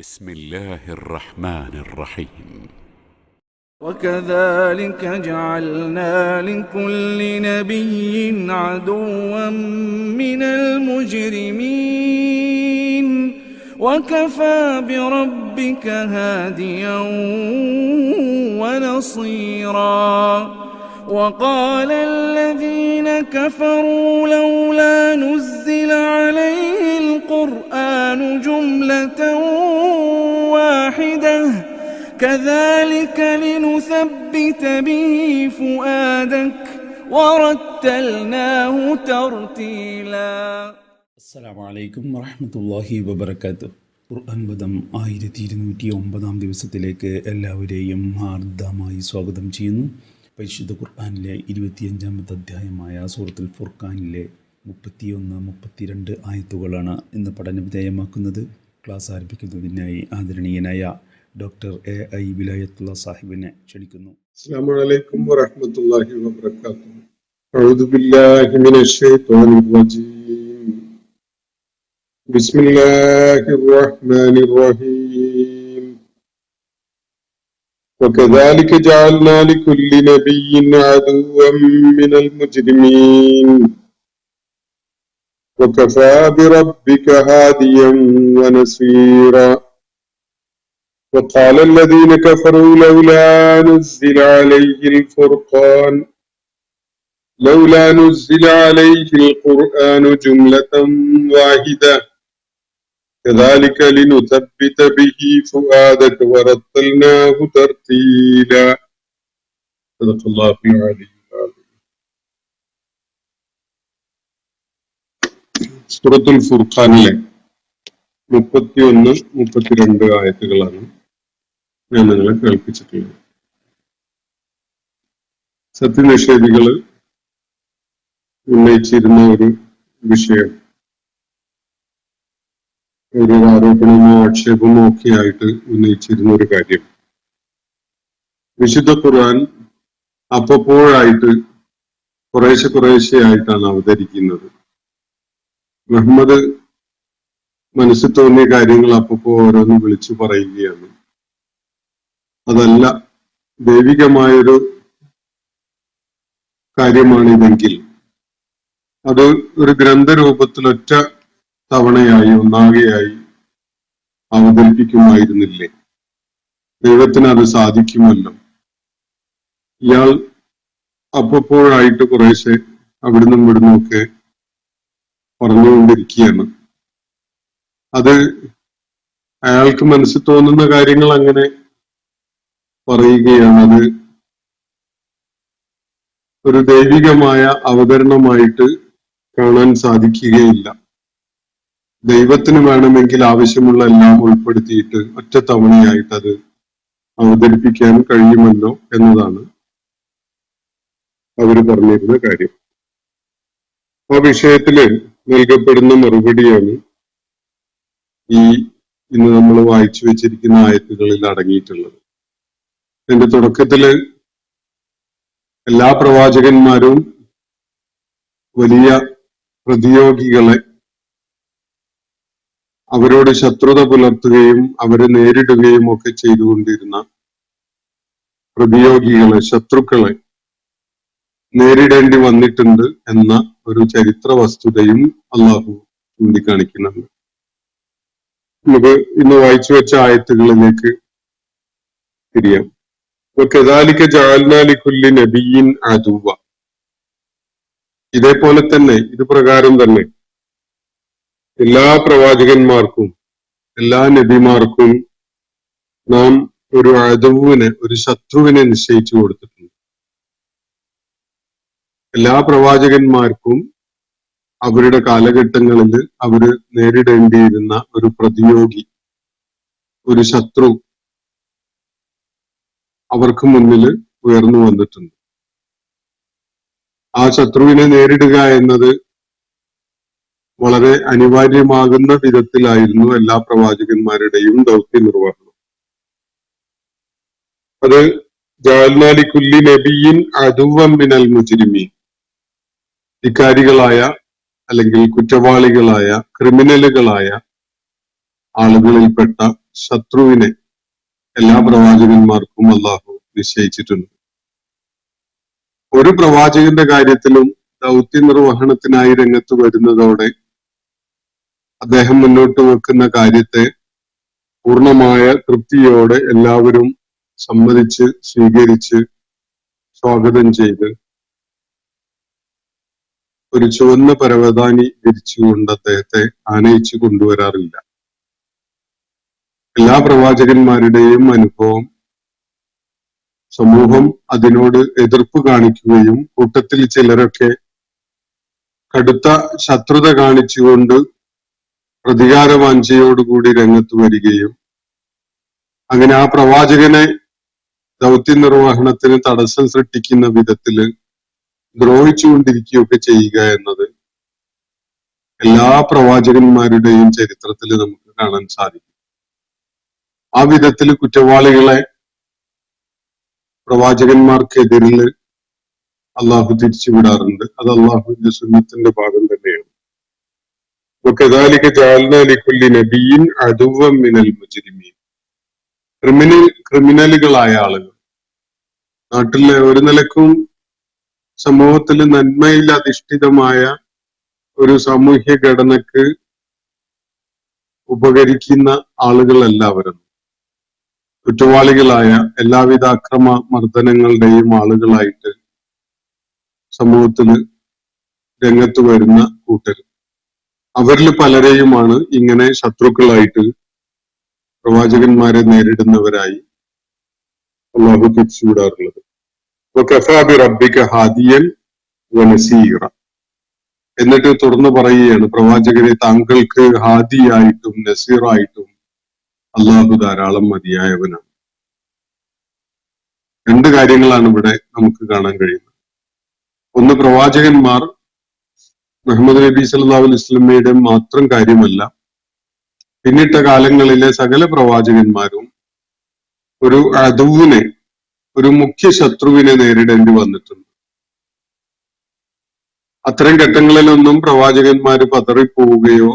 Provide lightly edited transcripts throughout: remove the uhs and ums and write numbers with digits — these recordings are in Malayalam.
بسم الله الرحمن الرحيم. وكذلك جعلنا لكل نبي عدوا من المجرمين وكفى بربك هاديا ونصيرا. وقال الذين كفروا لولا نزل عليه القرآن جملة واحدة كذلك لنثبت به فؤادك ورتلناه ترتيلا. السلام عليكم ورحمة الله وبركاته. ഖുർആൻ പദം 1209 ദിവസത്തിലേക്ക് എല്ലാവരെയും ഹാർദമായി സ്വാഗതം ചെയ്യുന്നു. പരിശുദ്ധ ഖുർആനിലെ 25-ാമത്തെ അധ്യായമായ സൂറത്തുൽ ഫുർഖാനിലെ 31-32 ആയത്തുകളാണ് ഇന്ന് പഠനവിധേയമാക്കുന്നത്. ക്ലാസ് ആരംഭിക്കുന്നതിനായി ആദരണീയനായ ഡോക്ടർ AI വിലായത്തുള്ള സാഹിബിനെ ക്ഷണിക്കുന്നു. അസ്സലാമു അലൈക്കും വറഹ്മത്തുള്ളാഹി വബറകാതുഹു. അഊദു ബില്ലാഹി മിനശ് ശൈത്വാനിർ റജീം. ബിസ്മില്ലാഹിർ റഹ്മാനിർ റഹീം. وكذلك جعلنا لكل نبي عدوا من المجرمين وكفى بربك هاديا ونصيرا. وقال الذين كفروا لولا نزل عليه القرآن جملة واحدة كذلك لنثبت به فؤادك ورتلناه ترتيلا. صدق الله العلي العظيم. സൂറത്തുൽ ഫുർഖാനിലെ 31-32 ആയത്തുകളാണ് ഞാൻ നിങ്ങളെ കേൾപ്പിച്ചിട്ടുള്ളത്. സത്യനിഷേധികള് ഉന്നയിച്ചിരുന്ന ഒരു വിഷയം, ഒരു ആരോപണമോ ആക്ഷേപമോ ഒക്കെ ആയിട്ട് ഉന്നയിച്ചിരുന്ന ഒരു കാര്യം, വിശുദ്ധ ഖുർആൻ അപ്പോഴായിട്ട് കുറേശ്ശെയായിട്ടാണ് അവതരിക്കുന്നത്. മുഹമ്മദ് മനസ്സിൽ തോന്നിയ കാര്യങ്ങൾ അപ്പോ ഓരോന്ന് വിളിച്ചു പറയുകയാണ്. അതല്ല ദൈവികമായൊരു കാര്യമാണിതെങ്കിൽ അത് ഒരു ഗ്രന്ഥരൂപത്തിൽ ഒറ്റ തവണയായി ഒന്നാകെയായി അവതരിപ്പിക്കുമായിരുന്നില്ലേ? ദൈവത്തിന് അത് സാധിക്കുമല്ലോ. ഇയാൾ അപ്പോഴായിട്ട് കുറേശ്ശെ അവിടുന്നും ഇവിടുന്നും ഒക്കെ പറഞ്ഞുകൊണ്ടിരിക്കുകയാണ്. അത് അയാൾക്ക് മനസ്സിൽ തോന്നുന്ന കാര്യങ്ങൾ അങ്ങനെ പറയുകയാണ്. അത് ഒരു ദൈവികമായ അവതരണമായിട്ട് കാണാൻ സാധിക്കുകയില്ല. ദൈവത്തിന് വേണമെങ്കിൽ ആവശ്യമുള്ള എല്ലാം ഉൾപ്പെടുത്തിയിട്ട് ഒറ്റ തവണയായിട്ട് അത് അവതരിപ്പിക്കാൻ കഴിയുമല്ലോ എന്നതാണ് അവർ പറഞ്ഞിരുന്ന കാര്യം. ആ വിഷയത്തില് നൽകപ്പെടുന്ന മറുപടിയാണ് ഇന്ന് നമ്മൾ വായിച്ചു വെച്ചിരിക്കുന്ന ആയത്തുകളിൽ അടങ്ങിയിട്ടുള്ളത്. ഇതിന്റെ തുടക്കത്തില് എല്ലാ പ്രവാചകന്മാരും വലിയ പ്രതിയോഗികളെ, അവരോട് ശത്രുത പുലർത്തുകയും അവരെ നേരിടുകയും ഒക്കെ ചെയ്തുകൊണ്ടിരുന്ന പ്രതിയോഗികളെ, ശത്രുക്കളെ നേരിടേണ്ടി വന്നിട്ടുണ്ട് എന്ന ഒരു ചരിത്ര വസ്തുതയും അള്ളാഹു ചൂണ്ടിക്കാണിക്കുന്നുണ്ട്. നമുക്ക് ഇന്ന് വായിച്ചു വെച്ച ആയത്തുകളിലേക്ക് തിരിയാം. വകദാലിക ജഅൽനാ ലികുല്ലി നബിയ്യിൻ അദുവ്വ. ഇതേപോലെ തന്നെ, ഇത് പ്രകാരം തന്നെ എല്ലാ പ്രവാചകന്മാർക്കും എല്ലാ നബിമാർക്കും നാം ഒരു അദുവിനെ, ഒരു ശത്രുവിനെ നിശ്ചയിച്ചു കൊടുത്തിട്ടുണ്ട്. എല്ലാ പ്രവാചകന്മാർക്കും അവരുടെ കാലഘട്ടങ്ങളിൽ അവര് നേരിടേണ്ടിയിരുന്ന ഒരു പ്രതിയോഗി, ഒരു ശത്രു അവർക്ക് മുന്നിൽ ഉയർന്നു വന്നിട്ടുണ്ട്. ആ ശത്രുവിനെ നേരിടുക എന്നത് വളരെ അനിവാര്യമാകുന്ന വിധത്തിലായിരുന്നു എല്ലാ പ്രവാചകന്മാരുടെയും ദൗത്യ നിർവഹണം. അത് ജഅൽനാ ലികുല്ലി നബിയ്യിൻ അദുവ്വൻ മിനൽ മുജ്രിമീൻ, ധിക്കാരികളായ അല്ലെങ്കിൽ കുറ്റവാളികളായ ക്രിമിനലുകളായ ആളുകളിൽപ്പെട്ട ശത്രുവിനെ എല്ലാ പ്രവാചകന്മാർക്കും അള്ളാഹു നിശ്ചയിച്ചിട്ടുണ്ട്. ഒരു പ്രവാചകന്റെ കാര്യത്തിലും ദൗത്യ നിർവഹണത്തിനായി രംഗത്ത് വരുന്നതോടെ അദ്ദേഹം മുന്നോട്ട് വെക്കുന്ന കാര്യത്തെ പൂർണ്ണമായ തൃപ്തിയോടെ എല്ലാവരും സമ്മതിച്ച് സ്വീകരിച്ച് സ്വാഗതം ചെയ്ത് ഒരു ചുവന്ന പരവതാനി വിരിച്ചുകൊണ്ട് അദ്ദേഹത്തെ ആനയിച്ചു കൊണ്ടുവരാറില്ല. എല്ലാ പ്രവാചകന്മാരുടെയും അനുഭവം സമൂഹം അതിനോട് എതിർപ്പ് കാണിക്കുകയും കൂട്ടത്തിൽ ചിലരൊക്കെ കടുത്ത ശത്രുത കാണിച്ചുകൊണ്ട് പ്രതികാരവാഞ്ചയോടുകൂടി രംഗത്ത് വരികയും അങ്ങനെ ആ പ്രവാചകനെ ദൗത്യ നിർവഹണത്തിന് തടസ്സം സൃഷ്ടിക്കുന്ന വിധത്തില് ദ്രോഹിച്ചുകൊണ്ടിരിക്കുകയൊക്കെ ചെയ്യുക എന്നത് എല്ലാ പ്രവാചകന്മാരുടെയും ചരിത്രത്തിൽ നമുക്ക് കാണാൻ സാധിക്കും. ആ വിധത്തിൽ കുറ്റവാളികളെ പ്രവാചകന്മാർക്കെതിരിൽ അള്ളാഹു തിരിച്ചുവിടാറുണ്ട്. അത് അള്ളാഹുവിന്റെ സുന്നത്തിന്റെ ഭാഗം തന്നെയാണ്. ക്രിമിനലുകളായ ആളുകൾ നാട്ടിലെ ഒരു നിലക്കും സമൂഹത്തിൽ നന്മയിൽ അധിഷ്ഠിതമായ ഒരു സാമൂഹ്യ ഘടനക്ക് ഉപകരിക്കുന്ന ആളുകളെല്ലാവരും കുറ്റവാളികളായ എല്ലാവിധ അക്രമ മർദ്ദനങ്ങളുടെയും ആളുകളായിട്ട് സമൂഹത്തിന് രംഗത്ത് വരുന്ന കൂട്ടർ. അവരിൽ പലരെയുമാണ് ഇങ്ങനെ ശത്രുക്കളായിട്ട് പ്രവാചകന്മാരെ നേരിടുന്നവരായി അള്ളാഹു തിരിച്ചുവിടാറുള്ളത്. എന്നിട്ട് തുറന്നു പറയുകയാണ്, പ്രവാചകരെ താങ്കൾക്ക് ഹാദിയായിട്ടും നസീറായിട്ടും അള്ളാഹു ധാരാളം മതിയായവനാണ്. രണ്ട് കാര്യങ്ങളാണ് ഇവിടെ നമുക്ക് കാണാൻ കഴിയുന്നത്. ഒന്ന്, പ്രവാചകന്മാർ മുഹമ്മദ് നബി സല്ലല്ലാഹു അലൈഹി വസല്ലമയുടെ മാത്രം കാര്യമല്ല, പിന്നിട്ട കാലങ്ങളിലെ സകല പ്രവാചകന്മാരും ഒരു അദുവിനെ, ഒരു മുഖ്യ ശത്രുവിനെ നേരിടേണ്ടി വന്നിട്ടുണ്ട്. അത്തരം ഘട്ടങ്ങളിലൊന്നും പ്രവാചകന്മാര് പതറിപ്പോവുകയോ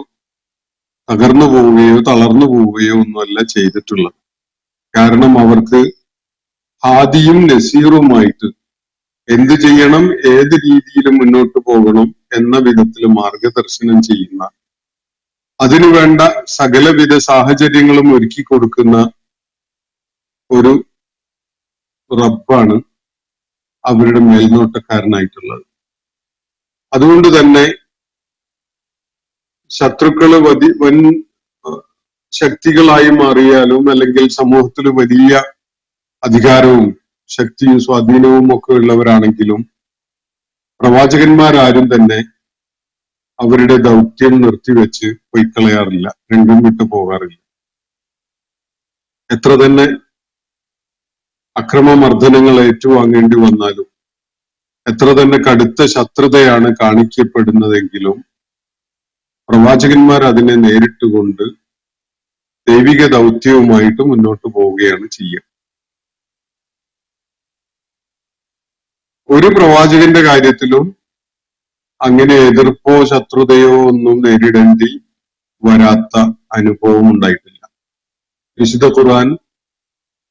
തകർന്നു പോവുകയോ തളർന്നു പോവുകയോ ഒന്നുമല്ല ചെയ്തിട്ടുള്ളത്. കാരണം അവർക്ക് ഹാദിയും നസീറുമായിട്ട് എന്ത് ചെയ്യണം, ഏത് രീതിയിൽ മുന്നോട്ട് പോകണം എന്ന വിധത്തിൽ മാർഗദർശനം ചെയ്യുന്ന, അതിനുവേണ്ട സകലവിധ സാഹചര്യങ്ങളും ഒരുക്കി കൊടുക്കുന്ന ഒരു റബ്ബാണ് അവരുടെ മേൽനോട്ടക്കാരനായിട്ടുള്ളത്. അതുകൊണ്ട് തന്നെ ശത്രുക്കള് വൻ ശക്തികളായി മാറിയാലും അല്ലെങ്കിൽ സമൂഹത്തിൽ വലിയ അധികാരവും ശക്തിയും സ്വാധീനവും ഒക്കെ ഉള്ളവരാണെങ്കിലും പ്രവാചകന്മാരാരും തന്നെ അവരുടെ ദൗത്യം നിർത്തിവെച്ച് പൊയ്ക്കളയാറില്ല, രംഗം വിട്ടു പോകാറില്ല. എത്ര തന്നെ അക്രമമർദ്ദനങ്ങൾ ഏറ്റുവാങ്ങേണ്ടി വന്നാലും, എത്ര തന്നെ കടുത്ത ശത്രുതയാണ് കാണിക്കപ്പെടുന്നതെങ്കിലും പ്രവാചകന്മാർ അതിനെ നേരിട്ടുകൊണ്ട് ദൈവിക ദൗത്യവുമായിട്ട് മുന്നോട്ട് പോവുകയാണ് ചെയ്യുക. ഒരു പ്രവാചകന്റെ കാര്യത്തിലും അങ്ങനെ എതിർപ്പോ ശത്രുതയോ ഒന്നും നേരിടേണ്ടി വരാത്ത അനുഭവം ഉണ്ടായിട്ടില്ല. വിശുദ്ധ ഖുർആൻ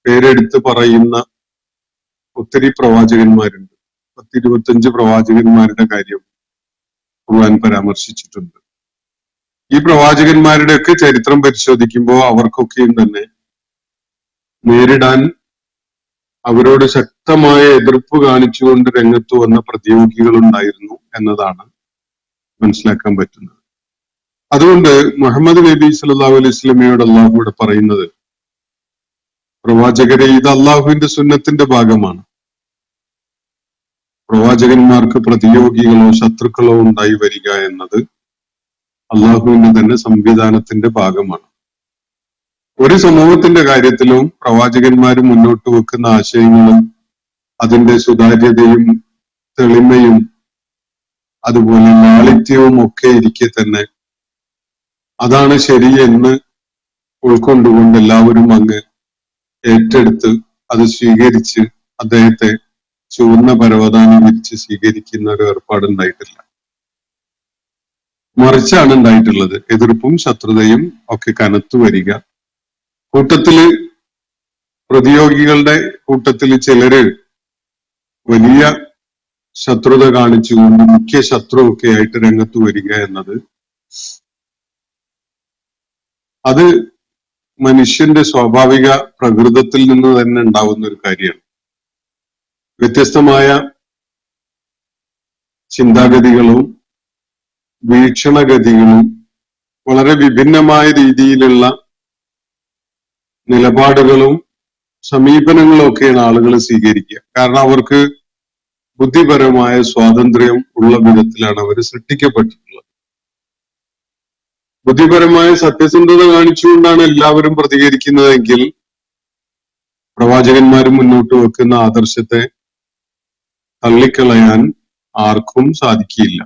പേരെടുത്ത് പറയുന്ന ഒത്തിരി പ്രവാചകന്മാരുണ്ട്. 25 പ്രവാചകന്മാരുടെ കാര്യം ഖുർആൻ പരാമർശിച്ചിട്ടുണ്ട്. ഈ പ്രവാചകന്മാരുടെയൊക്കെ ചരിത്രം പരിശോധിക്കുമ്പോൾ അവർക്കൊക്കെയും തന്നെ നേരിടാൻ അവരോട് ശക്തമായ എതിർപ്പ് കാണിച്ചുകൊണ്ട് രംഗത്ത് വന്ന പ്രതിയോഗികൾ ഉണ്ടായിരുന്നു എന്നതാണ് മനസ്സിലാക്കാൻ പറ്റുന്നത്. അതുകൊണ്ട് മുഹമ്മദ് നബി സല്ലല്ലാഹു അലൈഹി വസല്ലമയോട് അള്ളാഹു ഇവിടെ പറയുന്നത്, പ്രവാചകരെ, ഇത് അള്ളാഹുവിന്റെ സുന്നത്തിന്റെ ഭാഗമാണ്. പ്രവാചകന്മാർക്ക് പ്രതിയോഗികളോ ശത്രുക്കളോ ഉണ്ടായി വരിക എന്നത് അള്ളാഹുവിന്റെ തന്നെ സംവിധാനത്തിന്റെ ഭാഗമാണ്. ഒരു സമൂഹത്തിന്റെ കാര്യത്തിലും പ്രവാചകന്മാർ മുന്നോട്ട് വെക്കുന്ന ആശയങ്ങളും അതിന്റെ സുതാര്യതയും തെളിമയും അതുപോലെ ലാളിത്യവും ഒക്കെ ഇരിക്കെ തന്നെ അതാണ് ശരിയെന്ന് ഉൾക്കൊണ്ടുകൊണ്ട് എല്ലാവരും അങ്ങ് ഏറ്റെടുത്ത് അത് സ്വീകരിച്ച് അദ്ദേഹത്തെ ചുവന്ന പരവതാനി വിരിച്ച് സ്വീകരിക്കുന്ന ഒരു ഏർപ്പാടുണ്ടായിട്ടില്ല. മറിച്ചാണ് ഉണ്ടായിട്ടുള്ളത്. എതിർപ്പും ശത്രുതയും ഒക്കെ കനത്തു വരിക, കൂട്ടത്തില് പ്രതിയോഗികളുടെ കൂട്ടത്തില് ചിലര് വലിയ ശത്രുത കാണിച്ചുകൊണ്ട് മുഖ്യ ശത്രുവൊക്കെ ആയിട്ട് രംഗത്ത് വരിക എന്നത് അത് മനുഷ്യന്റെ സ്വാഭാവിക പ്രകൃതത്തിൽ നിന്ന് തന്നെ ഉണ്ടാവുന്ന ഒരു കാര്യമാണ്. വ്യത്യസ്തമായ ചിന്താഗതികളും വീക്ഷണഗതികളും വളരെ വിഭിന്നമായ രീതിയിലുള്ള നിലപാടുകളും സമീപനങ്ങളും ഒക്കെയാണ് ആളുകൾ സ്വീകരിക്കുക. കാരണം അവർക്ക് ബുദ്ധിപരമായ സ്വാതന്ത്ര്യം ഉള്ള വിധത്തിലാണ് അവർ സൃഷ്ടിക്കപ്പെട്ടിട്ടുള്ളത്. ബുദ്ധിപരമായ സത്യസന്ധത കാണിച്ചുകൊണ്ടാണ് എല്ലാവരും പ്രതികരിക്കുന്നതെങ്കിൽ പ്രവാചകന്മാർ മുന്നോട്ട് വെക്കുന്ന ആദർശത്തെ തള്ളിക്കളയാൻ ആർക്കും സാധിക്കില്ല.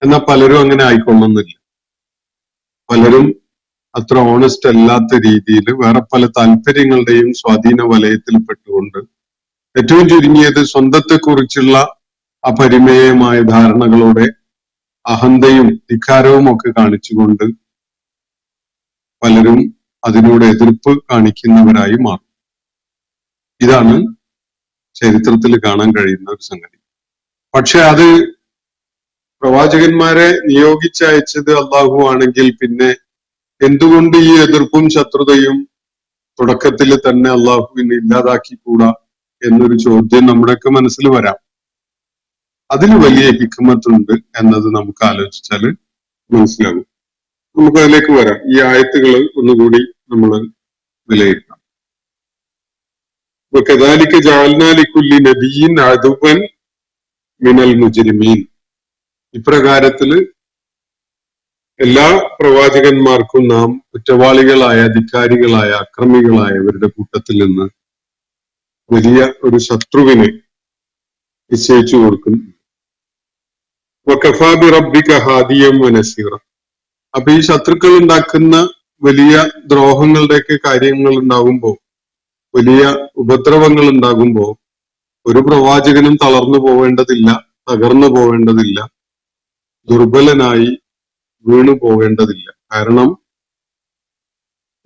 എന്നാൽ പലരും അങ്ങനെ ആയിക്കൊള്ളുന്നില്ല. പലരും അത്ര ഓണസ്റ്റ് അല്ലാത്ത രീതിയിൽ വേറെ പല താല്പര്യങ്ങളുടെയും സ്വാധീന വലയത്തിൽ പെട്ടുകൊണ്ട് ഏറ്റവും ചുരുങ്ങിയത് സ്വന്തത്തെക്കുറിച്ചുള്ള അപരിമേയമായ ധാരണകളോടെ അഹന്തയും ധിക്കാരവും ഒക്കെ കാണിച്ചുകൊണ്ട് പലരും അതിനോട് എതിർപ്പ് കാണിക്കുന്നവരായി മാറും. ഇതാണ് ചരിത്രത്തിൽ കാണാൻ കഴിയുന്ന ഒരു സംഗതി. പക്ഷെ അത് പ്രവാചകന്മാരെ നിയോഗിച്ചയച്ചത് അള്ളാഹു ആണെങ്കിൽ പിന്നെ എന്തുകൊണ്ട് ഈ എതിർപ്പും ശത്രുതയും തുടക്കത്തിൽ തന്നെ അള്ളാഹുവിനെ ഇല്ലാതാക്കിക്കൂടാ എന്നൊരു ചോദ്യം നമ്മുടെയൊക്കെ മനസ്സിൽ വരാം. അതിന് വലിയ ഹിക്മത്തുണ്ട് എന്നത് നമുക്ക് ആലോചിച്ചാൽ മനസ്സിലാകും. നമുക്ക് അതിലേക്ക് വരാം. ഈ ആയത്തുകൾ ഒന്നുകൂടി നമ്മൾ വിലയിരുത്താം. കദാലിക ജഅൽനാ ലികുല്ലി നബിയ്യിൻ അദുവൻ മിനൽ മുജ്രിമീൻ. ഇപ്രകാരത്തില് എല്ലാ പ്രവാചകന്മാർക്കും നാം കുറ്റവാളികളായ, ധിക്കാരികളായ, അക്രമികളായവരുടെ കൂട്ടത്തിൽ നിന്ന് വലിയ ഒരു ശത്രുവിനെ നിശ്ചയിച്ചു കൊടുക്കുന്നു. വകഫാ ബിറബ്ബിക ഹാദിയം വനസീറ. അപ്പൊ ഈ ശത്രുക്കൾ ഉണ്ടാക്കുന്ന വലിയ ദ്രോഹങ്ങളുടെയൊക്കെ കാര്യങ്ങൾ ഉണ്ടാകുമ്പോൾ, വലിയ ഉപദ്രവങ്ങൾ ഉണ്ടാകുമ്പോൾ ഒരു പ്രവാചകനും തളർന്നു പോവേണ്ടതില്ല, തകർന്നു പോവേണ്ടതില്ല, ദുർബലനായി വീണു പോവേണ്ടതില്ല. കാരണം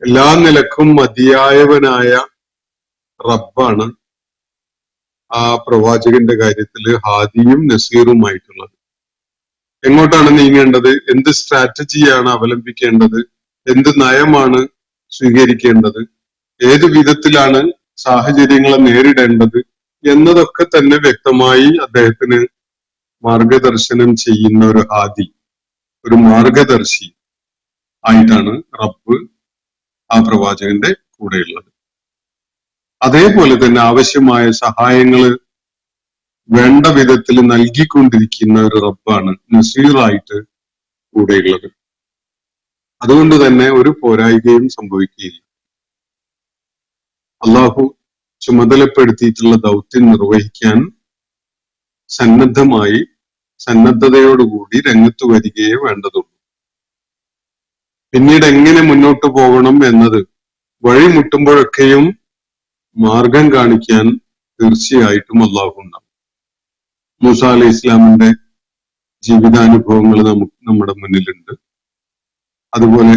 എല്ലാ നിലക്കും മതിയായവനായ റബ്ബാണ് ആ പ്രവാചകന്റെ കാര്യത്തില് ഹാദിയും നസീറുമായിട്ടുള്ളത്. എങ്ങോട്ടാണ് നീങ്ങേണ്ടത്, എന്ത് സ്ട്രാറ്റജിയാണ് അവലംബിക്കേണ്ടത്, എന്ത് നയമാണ് സ്വീകരിക്കേണ്ടത്, ഏത് വിധത്തിലാണ് സാഹചര്യങ്ങളെ നേരിടേണ്ടത് എന്നതൊക്കെ തന്നെ വ്യക്തമായി അദ്ദേഹത്തിന് മാർഗദർശനം ചെയ്യുന്ന ഒരു ഹാദി, ഒരു മാർഗദർശി ആയിട്ടാണ് റബ്ബ് ആ പ്രവാചകന്റെ കൂടെയുള്ളത്. അതേപോലെ തന്നെ ആവശ്യമായ സഹായങ്ങള് വേണ്ട വിധത്തിൽ നൽകിക്കൊണ്ടിരിക്കുന്ന ഒരു റബ്ബാണ് നസീറായിട്ട് കൂടെയുള്ളത്. അതുകൊണ്ട് തന്നെ ഒരു പോരായികയും സംഭവിക്കുകയില്ല. അള്ളാഹു ചുമതലപ്പെടുത്തിയിട്ടുള്ള ദൗത്യം നിർവഹിക്കാൻ സന്നദ്ധതയോടുകൂടി രംഗത്ത് വരികയേ വേണ്ടതുള്ളൂ. പിന്നീട് എങ്ങനെ മുന്നോട്ട് പോകണം എന്നത് വഴിമുട്ടുമ്പോഴൊക്കെയും മാർഗം കാണിക്കാൻ തീർച്ചയായിട്ടും അള്ളാഹു ഉണ്ടാവും. മൂസ അലൈഹി ഇസ്ലാമിന്റെ ജീവിതാനുഭവങ്ങൾ നമ്മുടെ മുന്നിലുണ്ട്. അതുപോലെ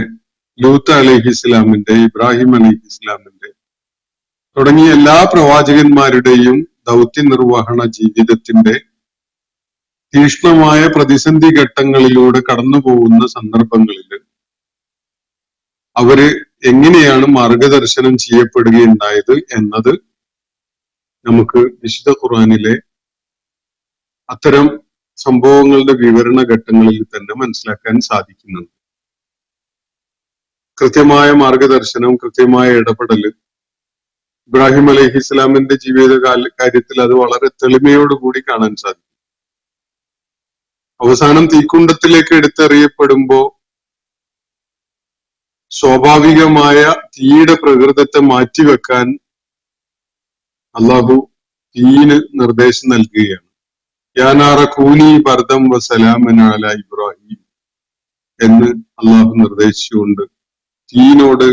ലൂത്ത് അലൈഹി ഇസ്ലാമിന്റെ, ഇബ്രാഹിം അലൈഹി ഇസ്ലാമിന്റെ തുടങ്ങിയ എല്ലാ പ്രവാചകന്മാരുടെയും ദൗത്യ നിർവഹണ ജീവിതത്തിന്റെ തീക്ഷ്ണമായ പ്രതിസന്ധി ഘട്ടങ്ങളിലൂടെ കടന്നു പോകുന്ന സന്ദർഭങ്ങളിൽ അവര് എങ്ങനെയാണ് മാർഗദർശനം ചെയ്യപ്പെടുകയുണ്ടായത് എന്നത് നമുക്ക് വിശുദ്ധ ഖുർആനിലെ അത്തരം സംഭവങ്ങളുടെ വിവരണ ഘട്ടങ്ങളിൽ തന്നെ മനസ്സിലാക്കാൻ സാധിക്കുന്നുണ്ട്. കൃത്യമായ മാർഗദർശനം, കൃത്യമായ ഇടപെടല് ഇബ്രാഹിം അലൈഹി ഇസ്ലാമിന്റെ ജീവിത കാര്യത്തിൽ അത് വളരെ തെളിമയോടുകൂടി കാണാൻ സാധിക്കും. അവസാനം തീക്കുണ്ടത്തിലേക്ക് എടുത്തെറിയപ്പെടുമ്പോ സ്വാഭാവികമായ തീയുടെ പ്രകൃതത്തെ മാറ്റിവെക്കാൻ അള്ളാഹു തീയിന് നിർദ്ദേശം നൽകുകയാണ്. യാനാറ കൂനി ബർദം വസലാമൻ അല ഇബ്രാഹിം എന്ന് അള്ളാഹു നിർദ്ദേശിച്ചുകൊണ്ട് തീയിനോട്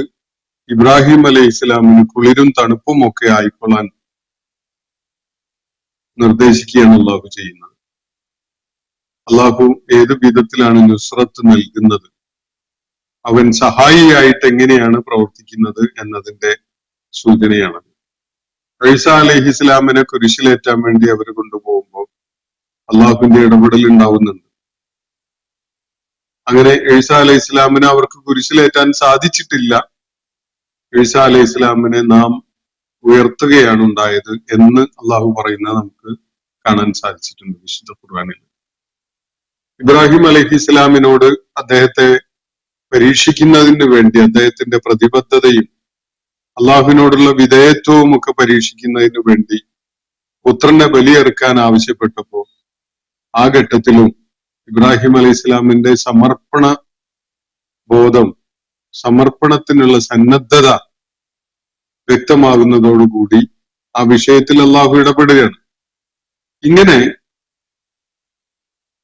ഇബ്രാഹിം അലൈഹി ഇസ്ലാമിന് കുളിരും തണുപ്പും ഒക്കെ ആയിക്കൊള്ളാൻ നിർദ്ദേശിക്കുകയാണ് അള്ളാഹു ചെയ്യുന്നത്. അള്ളാഹു ഏത് വിധത്തിലാണ് നുസ്രത്ത് നൽകുന്നത്, അവൻ സഹായിയായിട്ട് എങ്ങനെയാണ് പ്രവർത്തിക്കുന്നത് എന്നതിന്റെ സൂചനയാണ്. ഈസാ അലൈഹിസ്ലാമിനെ കുരിശിലേറ്റാൻ വേണ്ടി അവർ കൊണ്ടുപോകുമ്പോൾ അള്ളാഹുവിന്റെ ഇടപെടൽ ഉണ്ടാവുന്നുണ്ട്. അങ്ങനെ ഈസാ അലൈഹി ഇസ്ലാമിനെ അവർക്ക് കുരിശിലേറ്റാൻ സാധിച്ചിട്ടില്ല. ഈസാ അലൈഹി ഇസ്ലാമിനെ നാം ഉയർത്തുകയാണ് ഉണ്ടായത് എന്ന് അള്ളാഹു പറയുന്നത് നമുക്ക് കാണാൻ സാധിച്ചിട്ടുണ്ട് വിശുദ്ധ ഖുർആനിൽ. ഇബ്രാഹിം അലൈഹി ഇസ്ലാമിനോട് അദ്ദേഹത്തെ പരീക്ഷിക്കുന്നതിന് വേണ്ടി അദ്ദേഹത്തിന്റെ പ്രതിബദ്ധതയും അള്ളാഹുവിനോടുള്ള വിധേയത്വവും ഒക്കെ പരീക്ഷിക്കുന്നതിന് വേണ്ടി പുത്രനെ ബലിയെറുക്കാൻ ആവശ്യപ്പെട്ടപ്പോൾ ആ ഘട്ടത്തിലും ഇബ്രാഹിം അലൈഹി ഇസ്ലാമിന്റെ സമർപ്പണ ബോധം, സമർപ്പണത്തിനുള്ള സന്നദ്ധത വ്യക്തമാകുന്നതോടുകൂടി ആ വിഷയത്തിൽ അള്ളാഹു ഇടപെടുകയാണ്. ഇങ്ങനെ